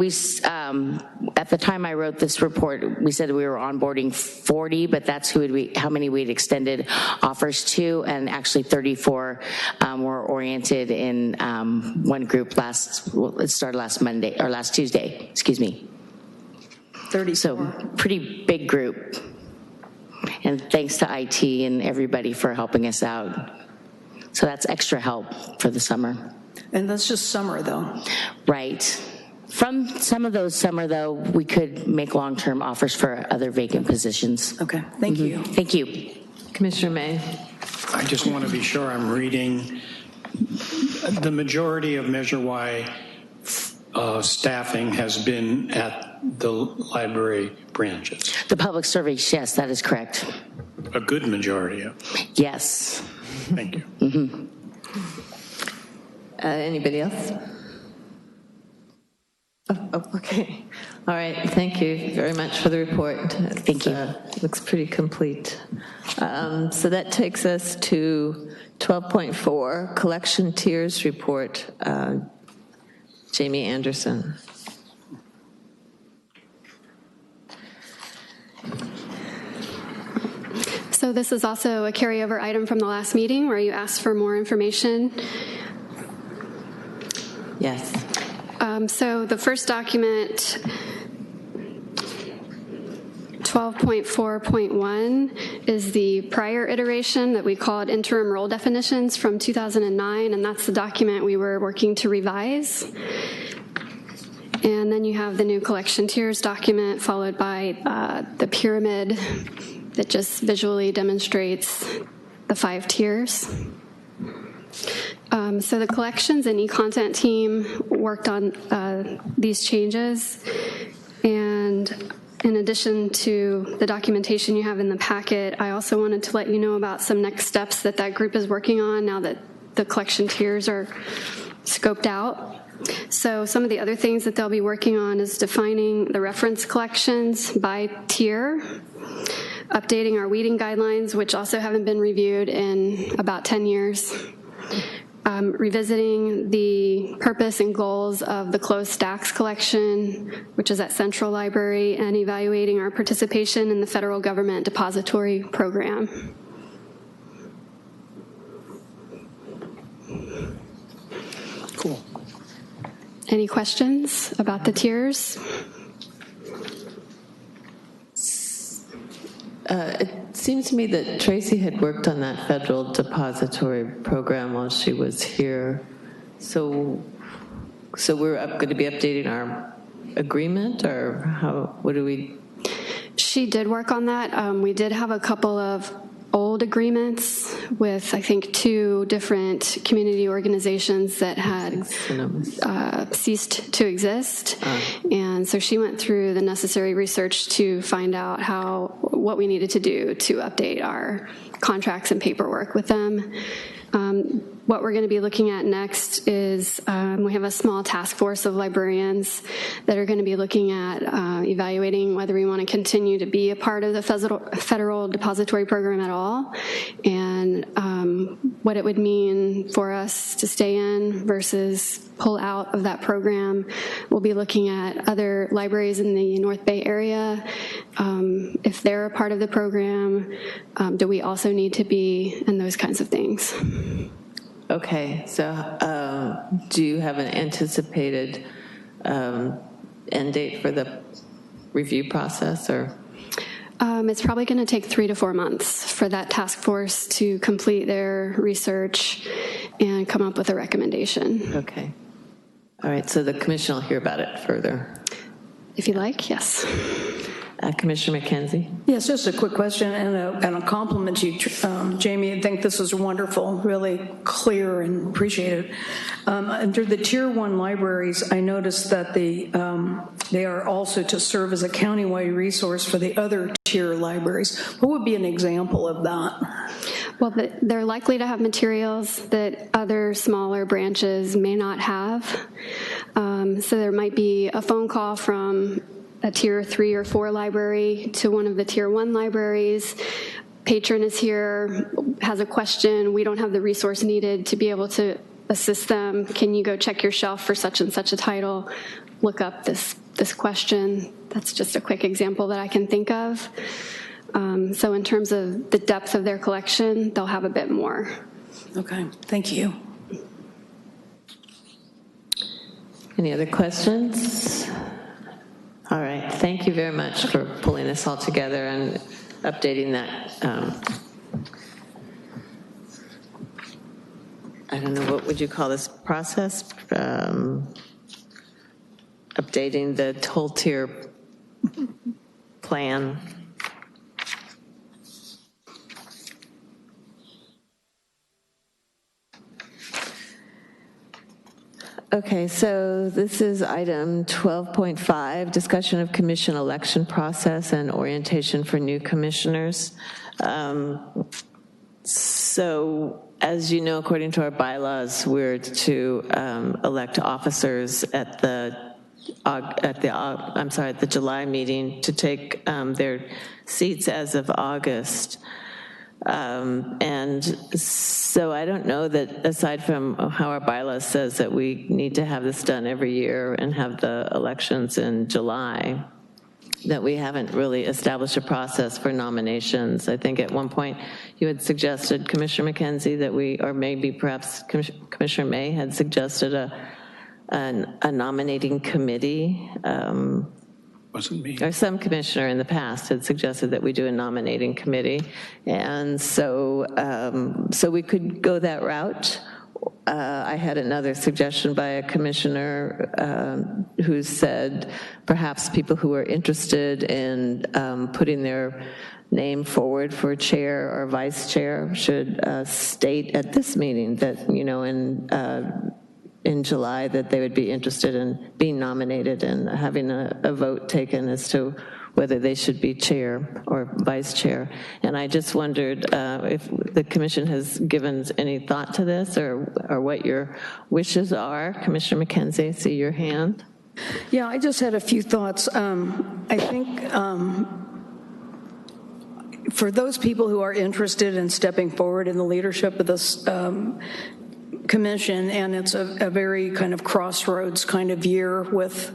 at the time I wrote this report, we said we were onboarding 40, but that's how many we'd extended offers to, and actually 34 were oriented in one group it started last Tuesday, excuse me. 34. So pretty big group. And thanks to IT and everybody for helping us out. So that's extra help for the summer. And that's just summer, though. Right. From some of those summer, though, we could make long-term offers for other vacant positions. Okay, thank you. Thank you. Commissioner May. I just want to be sure I'm reading the majority of Measure Y staffing has been at the library branches. The public service, yes, that is correct. A good majority of. Yes. Thank you. Anybody else? Oh, okay. All right. Thank you very much for the report. Thank you. Looks pretty complete. So that takes us to 12.4, Collection Tiers Report. Jamie Anderson. So this is also a carryover item from the last meeting where you asked for more information. Yes. So the first document, 12.4.1, is the prior iteration that we called interim role definitions from 2009, and that's the document we were working to revise. And then you have the new collection tiers document followed by the pyramid that just visually demonstrates the 5 tiers. So the collections and e-content team worked on these changes, and in addition to the documentation you have in the packet, I also wanted to let you know about some next steps that group is working on now that the collection tiers are scoped out. So some of the other things that they'll be working on is defining the reference collections by tier, updating our weeding guidelines, which also haven't been reviewed in about 10 years, revisiting the purpose and goals of the closed stacks collection, which is at Central Library, and evaluating our participation in the federal government depository program. Cool. Any questions about the tiers? It seems to me that Tracy had worked on that federal depository program while she was here. So we're going to be updating our agreement, or what do we? She did work on that. We did have a couple of old agreements with, I think, 2 different community organizations that had ceased to exist. And so she went through the necessary research to find out what we needed to do to update our contracts and paperwork with them. What we're going to be looking at next is we have a small task force of librarians that are going to be looking at evaluating whether we want to continue to be a part of the federal depository program at all, and what it would mean for us to stay in versus pull out of that program. We'll be looking at other libraries in the North Bay area. If they're a part of the program, do we also need to be, and those kinds of things. Okay, so do you have an anticipated end date for the review process, or? It's probably going to take 3 to 4 months for that task force to complete their research and come up with a recommendation. Okay. All right, so the commission will hear about it further. If you like, yes. Commissioner McKenzie? Yes, just a quick question and a compliment to you, Jamie. I think this is wonderful, really clear and appreciated. Under the Tier 1 libraries, I noticed that they are also to serve as a countywide resource for the other tier libraries. What would be an example of that? Well, they're likely to have materials that other smaller branches may not have. So there might be a phone call from a Tier 3 or 4 library to one of the Tier 1 libraries. Patron is here, has a question. We don't have the resource needed to be able to assist them. Can you go check your shelf for such and such a title? Look up this question. That's just a quick example that I can think of. So in terms of the depth of their collection, they'll have a bit more. Okay, thank you. Any other questions? All right, thank you very much for pulling this all together and updating that. I don't know, what would you call this process? Updating the whole tier plan. Okay, so this is item 12.5, discussion of commission election process and orientation for new commissioners. So as you know, according to our bylaws, we're to elect officers at the July meeting to take their seats as of August. And so I don't know that, aside from how our bylaws says that we need to have this done every year and have the elections in July, that we haven't really established a process for nominations. I think at one point you had suggested, Commissioner McKenzie, that or maybe perhaps Commissioner May had suggested a nominating committee. Wasn't me. Or some commissioner in the past had suggested that we do a nominating committee. And so, so we could go that route. I had another suggestion by a commissioner who said perhaps people who are interested in putting their name forward for chair or vice chair should state at this meeting that, you know, in July that they would be interested in being nominated and having a vote taken as to whether they should be chair or vice chair. And I just wondered if the commission has given any thought to this or what your wishes are. Commissioner McKenzie, I see your hand. Yeah, I just had a few thoughts. I think for those people who are interested in stepping forward in the leadership of this commission, and it's a very kind of crossroads kind of year with,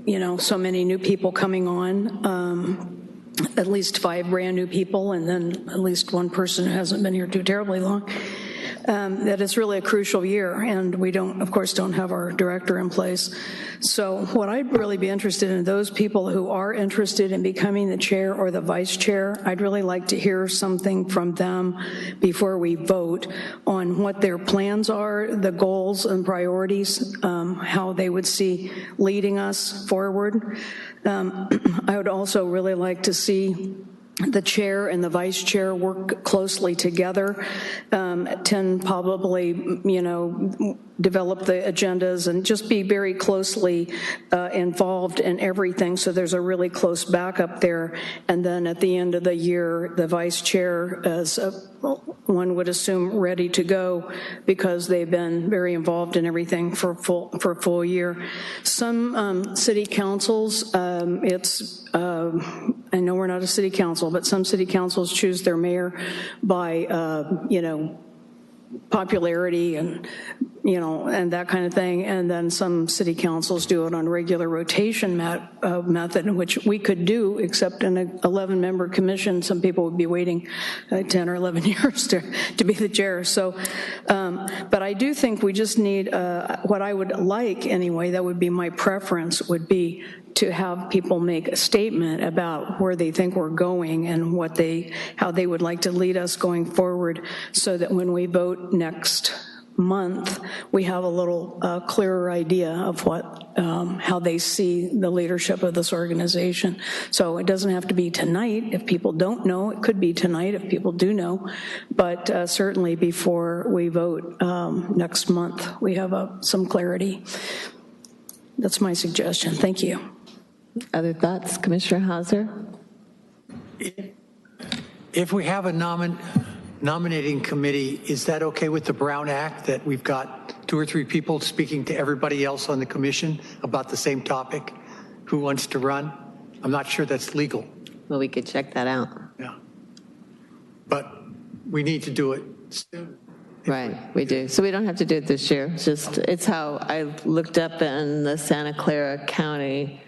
you know, so many new people coming on, at least 5 brand new people, and then at least one person who hasn't been here too terribly long, that it's really a crucial year, and we of course don't have our director in place. So what I'd really be interested in, those people who are interested in becoming the chair or the vice chair, I'd really like to hear something from them before we vote on what their plans are, the goals and priorities, how they would see leading us forward. I would also really like to see the chair and the vice chair work closely together, probably, you know, develop the agendas and just be very closely involved in everything, so there's a really close backup there. And then at the end of the year, the vice chair is, one would assume, ready to go because they've been very involved in everything for a full year. Some city councils, I know we're not a city council, but some city councils choose their mayor by, you know, popularity and, you know, and that kind of thing. And then some city councils do it on regular rotation method, which we could do, except in an 11-member commission, some people would be waiting 10 or 11 years to be the chair. So, but I do think we just need, what I would like anyway, that would be my preference, would be to have people make a statement about where they think we're going and how they would like to lead us going forward, so that when we vote next month, we have a little clearer idea of what, how they see the leadership of this organization. So it doesn't have to be tonight. If people don't know, it could be tonight if people do know, but certainly before we vote next month, we have some clarity. That's my suggestion. Thank you. Other thoughts, Commissioner Hauser? If we have a nominating committee, is that okay with the Brown Act, that we've got 2 or 3 people speaking to everybody else on the commission about the same topic? Who wants to run? I'm not sure that's legal. Well, we could check that out. Yeah. But we need to do it soon. Right, we do. So we don't have to do it this year. It's how I looked up in the Santa Clara County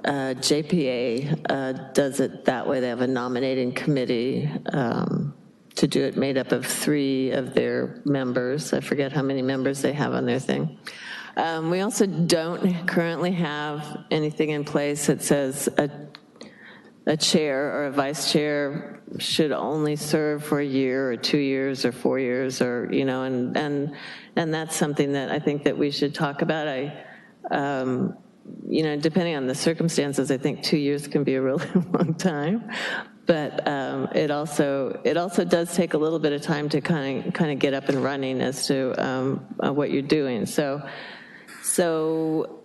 JPA does it that way. They have a nominating committee to do it, made up of 3 of their members. I forget how many members they have on their thing. We also don't currently have anything in place that says a chair or a vice chair should only serve for a year or 2 years or 4 years, or, you know, and that's something that I think that we should talk about. You know, depending on the circumstances, I think 2 years can be a really long time. But it also does take a little bit of time to kind of get up and running as to what you're doing. So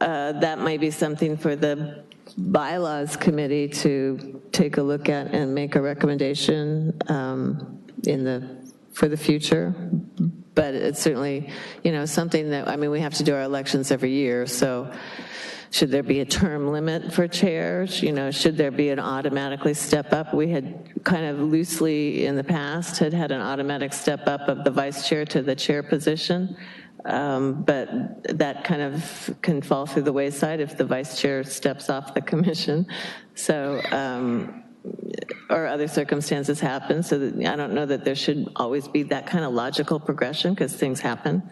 that might be something for the bylaws committee to take a look at and make a recommendation for the future. But it's certainly, you know, something that, I mean, we have to do our elections every year, so should there be a term limit for chairs? You know, should there be an automatically step up? We had kind of loosely in the past had an automatic step up of the vice chair to the chair position, but that kind of can fall through the wayside if the vice chair steps off the commission. So, or other circumstances happen. So that, I don't know that there should always be that kind of logical progression because things happen.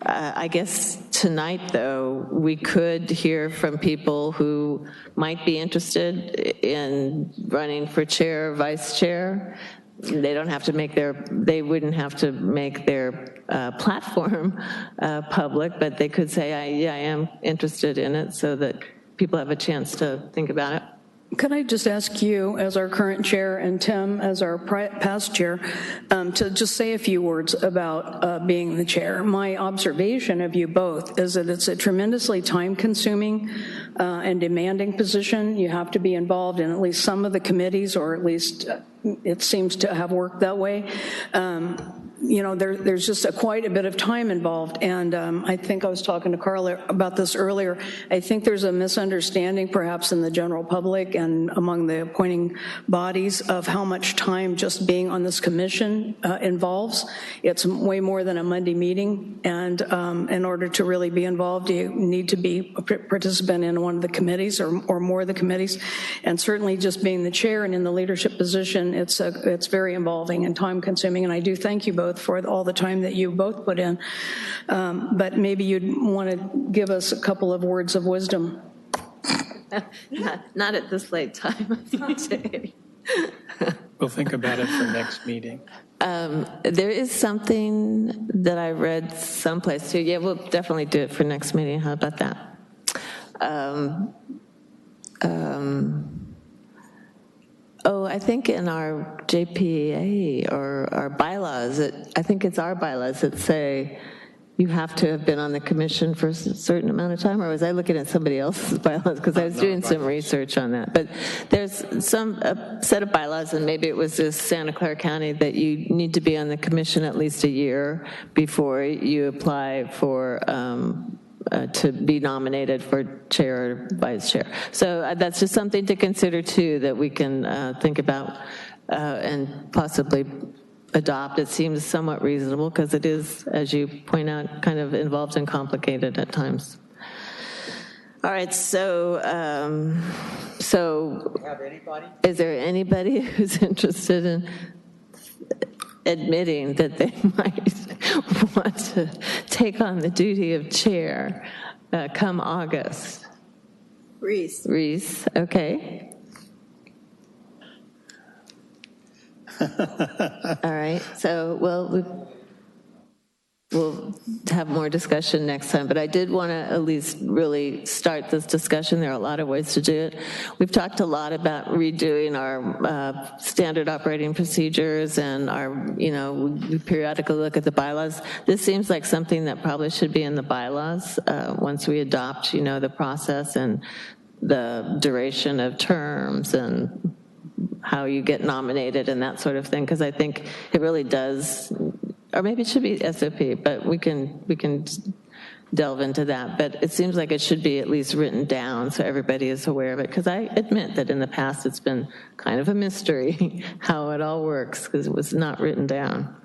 I guess tonight, though, we could hear from people who might be interested in running for chair or vice chair. They don't have to make they wouldn't have to make their platform public, but they could say, I am interested in it, so that people have a chance to think about it. Could I just ask you, as our current chair, and Tim, as our past chair, to just say a few words about being the chair? My observation of you both is that it's a tremendously time-consuming and demanding position. You have to be involved in at least some of the committees, or at least it seems to have worked that way. You know, there's just quite a bit of time involved, and I think I was talking to Carla about this earlier. I think there's a misunderstanding perhaps in the general public and among the appointing bodies of how much time just being on this commission involves. It's way more than a Monday meeting, and in order to really be involved, you need to be a participant in one of the committees or more of the committees, and certainly just being the chair and in the leadership position, it's very involving and time-consuming, and I do thank you both for all the time that you both put in. But maybe you'd want to give us a couple of words of wisdom. Not at this late time. We'll think about it for next meeting. There is something that I read someplace too. Yeah, we'll definitely do it for next meeting. How about that? I think in our JPA or our bylaws, I think it's our bylaws that say you have to have been on the commission for a certain amount of time, or was I looking at somebody else's bylaws? Because I was doing some research on that. But there's a set of bylaws, and maybe it was this Santa Clara County, that you need to be on the commission at least a year before you apply for to be nominated for chair or vice chair. So that's just something to consider too, that we can think about and possibly adopt. It seems somewhat reasonable because it is, as you point out, kind of involved and complicated at times. All right, so is there anybody who's interested in admitting that they might want to take on the duty of chair come August? Reese. Reese, okay. All right, so, we'll have more discussion next time, but I did want to at least really start this discussion. There are a lot of ways to do it. We've talked a lot about redoing our standard operating procedures and we periodically look at the bylaws. This seems like something that probably should be in the bylaws once we adopt, the process and the duration of terms and how you get nominated and that sort of thing, because I think it really does. Or maybe it should be SOP, but we can delve into that. But it seems like it should be at least written down so everybody is aware of it, because I admit that in the past it's been kind of a mystery how it all works, because it was not written down.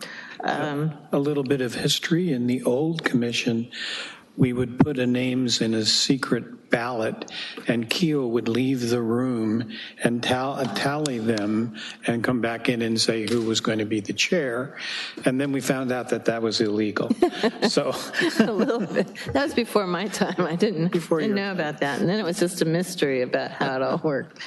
A little bit of history. In the old commission, we would put names in a secret ballot, and Keo would leave the room and tally them and come back in and say who was going to be the chair. And then we found out that was illegal. So a little bit. That was before my time. I didn't know about that. And then it was just a mystery about how it all worked.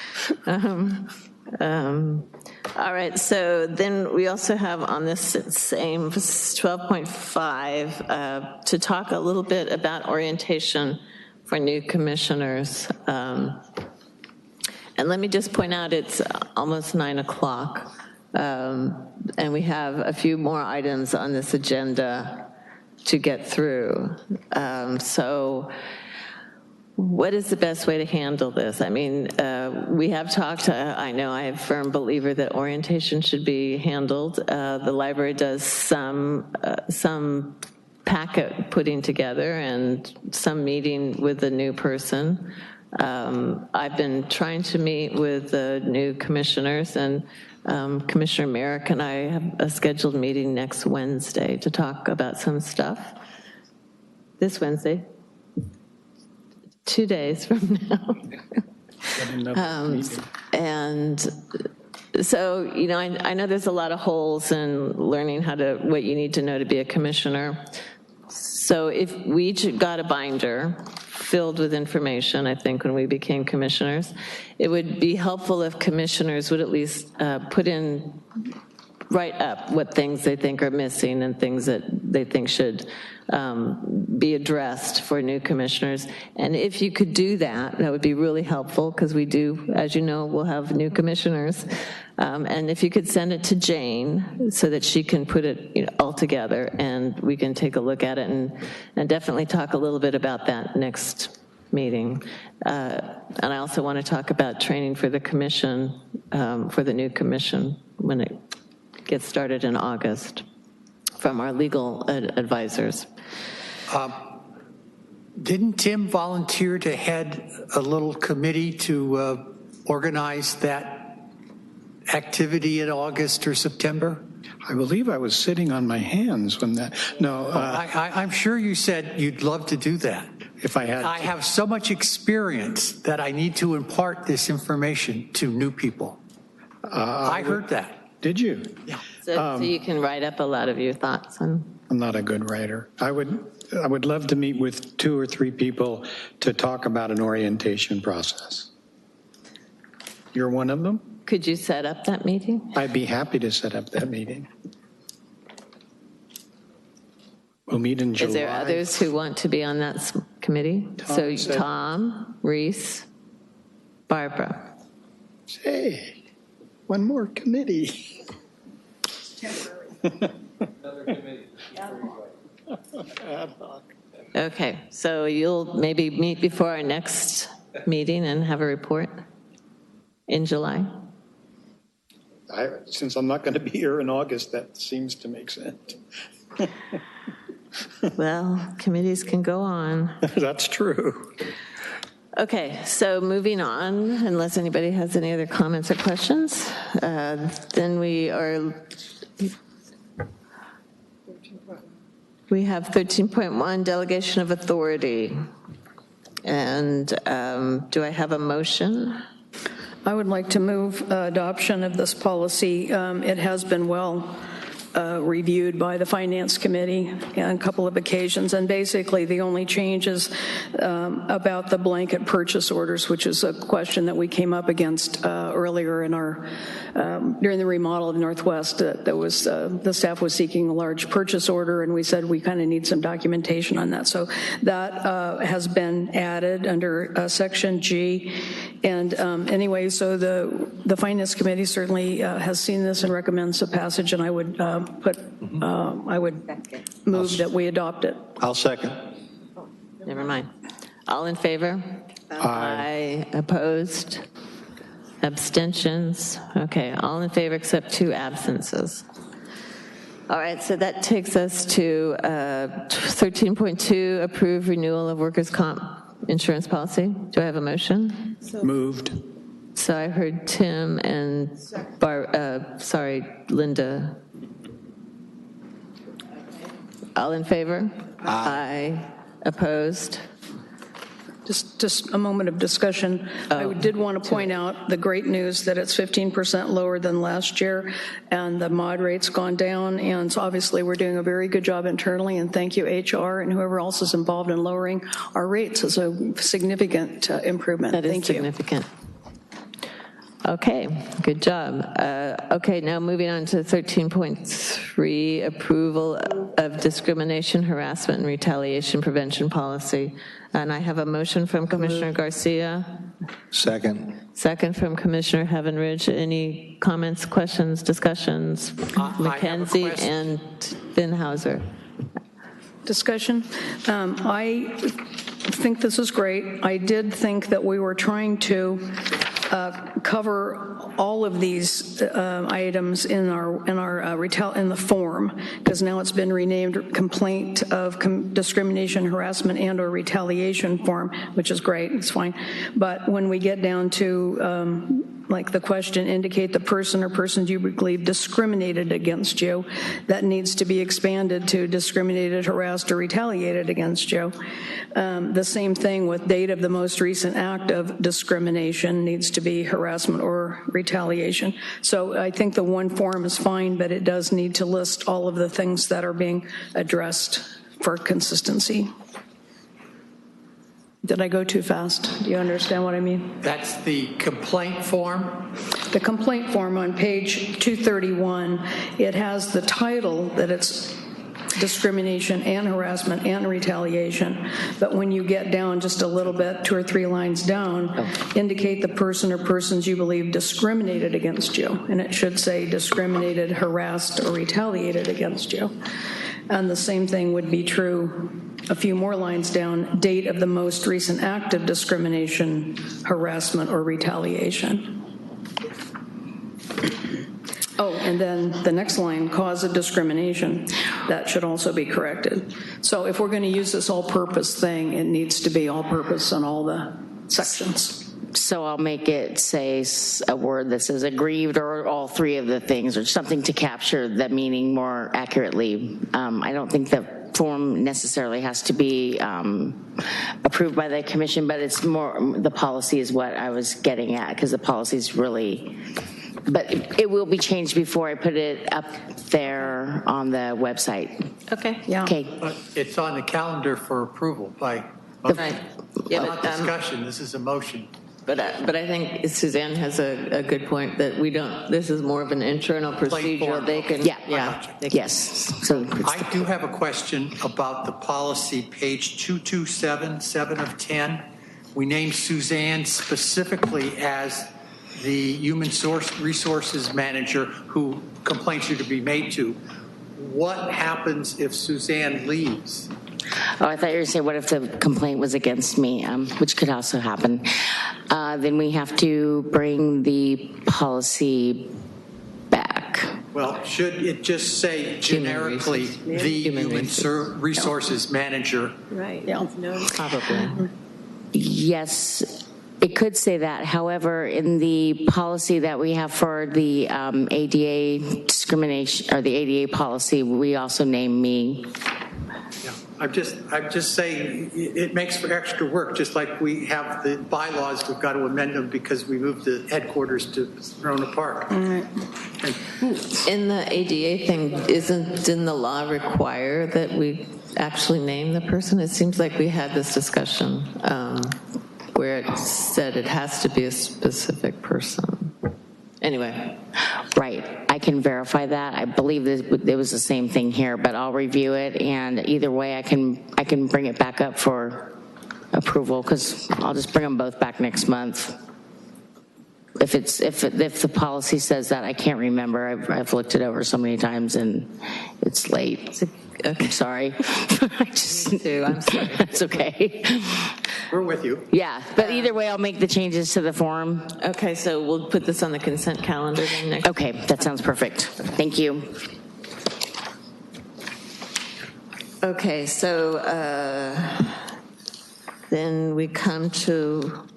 All right, so then we also have on this same 12.5 to talk a little bit about orientation for new commissioners. And let me just point out it's almost 9 o'clock, and we have a few more items on this agenda to get through. So what is the best way to handle this? I mean, we have talked, I know I am a firm believer that orientation should be handled. The library does some packet putting together and some meeting with the new person. I've been trying to meet with the new commissioners, and Commissioner Merrick and I have a scheduled meeting next Wednesday to talk about some stuff. This Wednesday. 2 days from now. And so, I know there's a lot of holes in learning what you need to know to be a commissioner. So if we each got a binder filled with information, I think, when we became commissioners, it would be helpful if commissioners would at least write up what things they think are missing and things that they think should be addressed for new commissioners. And if you could do that, that would be really helpful, because we do, as you know, we'll have new commissioners. And if you could send it to Jane so that she can put it all together and we can take a look at it and definitely talk a little bit about that next meeting. And I also want to talk about training for the commission, for the new commission when it gets started in August from our legal advisors. Didn't Tim volunteer to head a little committee to organize that activity in August or September? I believe I was sitting on my hands when that. No, I'm sure you said you'd love to do that. If I had, I have so much experience that I need to impart this information to new people. I heard that. Did you? Yeah. So you can write up a lot of your thoughts. I'm not a good writer. I would love to meet with 2 or 3 people to talk about an orientation process. You're one of them? Could you set up that meeting? I'd be happy to set up that meeting. We'll meet in July. Is there others who want to be on that committee? Tom, Reese, Barbara. Hey, one more committee. Okay, so you'll maybe meet before our next meeting and have a report in July? Since I'm not going to be here in August, that seems to make sense. Well, committees can go on. That's true. Okay, so moving on, unless anybody has any other comments or questions, then we have 13.1, delegation of authority. And do I have a motion? I would like to move adoption of this policy. It has been well reviewed by the Finance Committee on a couple of occasions, and basically the only change is about the blanket purchase orders, which is a question that we came up against or earlier in our, during the remodel of Northwest, that was, the staff was seeking a large purchase order, and we said we kind of need some documentation on that. So that has been added under Section G. And anyway, so the Finance Committee certainly has seen this and recommends the passage, and I would I would move that we adopt it. I'll second. Never mind. All in favor? Aye. Opposed? Abstentions? Okay, all in favor except 2 absences. All right, so that takes us to 13.2, approve renewal of workers' comp insurance policy. Do I have a motion? Moved. So I heard Tim and Linda. All in favor? Aye. Opposed? Just a moment of discussion. I did want to point out the great news that it's 15% lower than last year, and the mod rate's gone down, and so obviously we're doing a very good job internally, and thank you, HR, and whoever else is involved in lowering our rates. It's a significant improvement. That is significant. Okay, good job. Okay, now moving on to 13.3, approval of discrimination, harassment, and retaliation prevention policy. And I have a motion from Commissioner Garcia. Second. Second from Commissioner Heavenridge. Any comments, questions, discussions? Mackenzie and Binhauser. Discussion. I think this is great. I did think that we were trying to cover all of these items in the form, because now it's been renamed complaint of discrimination, harassment, and/or retaliation form, which is great. It's fine. But when we get down to like the question, indicate the person or persons you believe discriminated against you, that needs to be expanded to discriminated, harassed, or retaliated against you. The same thing with date of the most recent act of discrimination needs to be harassment or retaliation. So I think the one form is fine, but it does need to list all of the things that are being addressed for consistency. Did I go too fast? Do you understand what I mean? That's the complaint form? The complaint form on page 231, it has the title that it's discrimination and harassment and retaliation. But when you get down just a little bit, 2 or 3 lines down, indicate the person or persons you believe discriminated against you. And it should say discriminated, harassed, or retaliated against you. And the same thing would be true a few more lines down, date of the most recent act of discrimination, harassment, or retaliation. Oh, and then the next line, cause of discrimination. That should also be corrected. So if we're going to use this all-purpose thing, it needs to be all-purpose on all the sections. So I'll make it say a word that says aggrieved, or all 3 of the things, or something to capture the meaning more accurately. I don't think the form necessarily has to be approved by the commission, but it's more, the policy is what I was getting at, because the policy is really, but it will be changed before I put it up there on the website. Okay. Yeah. Okay. It's on the calendar for approval by Right. Yeah, not discussion. This is a motion. But I think Suzanne has a good point that we don't, this is more of an internal procedure. They can, yes. So I do have a question about the policy, page 227, 7 of 10. We named Suzanne specifically as the human resources manager who complaints are to be made to. What happens if Suzanne leaves? Oh, I thought you were going to say, what if the complaint was against me, which could also happen. Then we have to bring the policy back. Well, should it just say generically the human resources manager? Right. Yeah. Probably. Yes, it could say that. However, in the policy that we have for the ADA discrimination, or the ADA policy, we also name me. Yeah. I'm just saying it makes for extra work, just like we have the bylaws, we've got to amend them because we moved the headquarters to Rona Park. Mm-hmm. In the ADA thing, didn't the law require that we actually name the person? It seems like we had this discussion where it said it has to be a specific person. Anyway. Right, I can verify that. I believe that it was the same thing here, but I'll review it, and either way, I can bring it back up for approval, because I'll just bring them both back next month. If the policy says that, I can't remember. I've looked it over so many times, and it's late. I'm sorry. I'm sorry. It's okay. We're with you. Yeah, but either way, I'll make the changes to the form. Okay, so we'll put this on the consent calendar then next. Okay, that sounds perfect. Thank you. Okay, so then we come to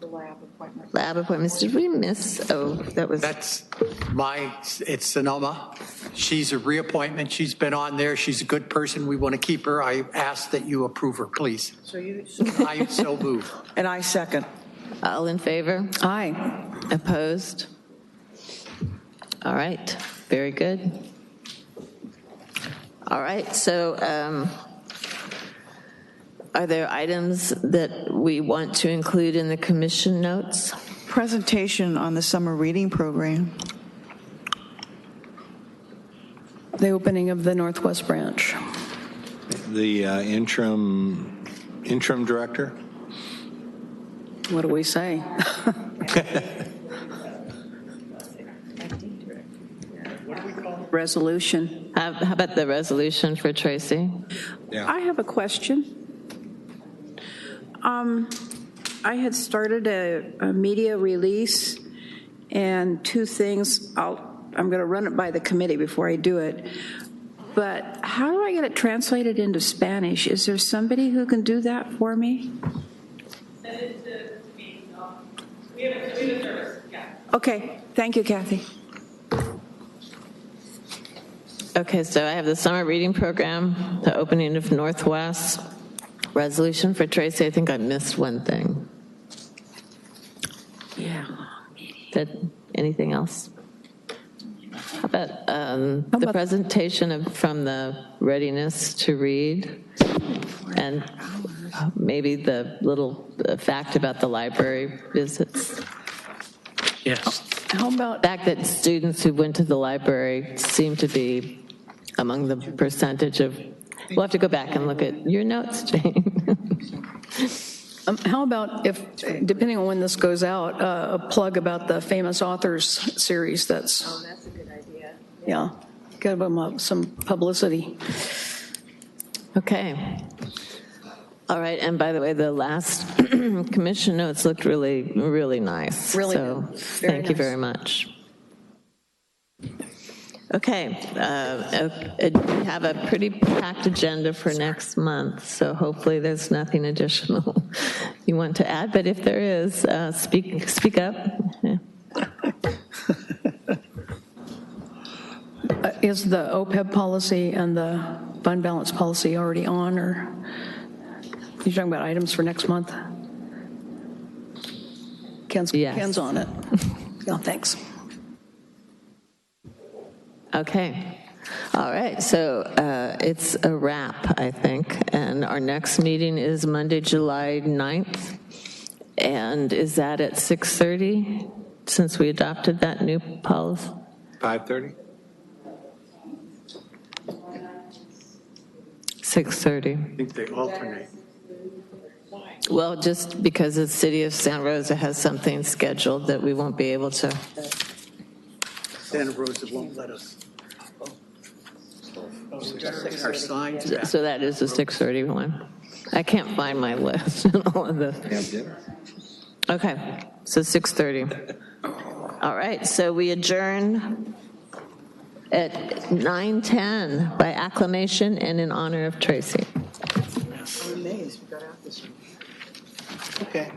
lab appointments. Did we miss? Oh, that was. It's Sonoma. She's a reappointment. She's been on there. She's a good person. We want to keep her. I ask that you approve her, please. I so move. And I second. All in favor? Aye. Opposed? All right, very good. All right, so are there items that we want to include in the commission notes? Presentation on the summer reading program. The opening of the Northwest branch. The interim director? What do we say? Resolution. How about the resolution for Tracy? Yeah. I have a question. I had started a media release, and two things. I'm going to run it by the committee before I do it. But how do I get it translated into Spanish? Is there somebody who can do that for me? Send it to me. We have a service. Yeah. Okay. Thank you, Kathy. Okay, so I have the summer reading program, the opening of Northwest, resolution for Tracy. I think I missed one thing. Yeah. Anything else? How about the presentation from the readiness to read, and maybe the little fact about the library visits? Yes. How about the fact that students who went to the library seem to be among the percentage of, we'll have to go back and look at your notes, Jane. How about if, depending on when this goes out, a plug about the famous authors series that's. Oh, that's a good idea. Yeah, give them some publicity. Okay. All right, and by the way, the last commission notes looked really, really nice. Really so good. Thank you very much. Okay, we have a pretty packed agenda for next month, so hopefully there's nothing additional you want to add, but if there is, speak up. Yeah. Is the OPEB policy and the fund balance policy already on, or you're talking about items for next month? Ken's on it. No, thanks. Okay. All right. So it's a wrap, I think. And our next meeting is Monday, July 9th. And is that at 6:30, since we adopted that new policy? 5:30? 6:30. I think they alternate. Well, just because the city of Santa Rosa has something scheduled that we won't be able to. Santa Rosa won't let us. Our signs back. So that is the 6:30 one. I can't find my list and all of this. Have dinner. Okay, so 6:30. All right, so we adjourn at 9:10 by acclamation and in honor of Tracy. I'm amazed we got out this week. Okay.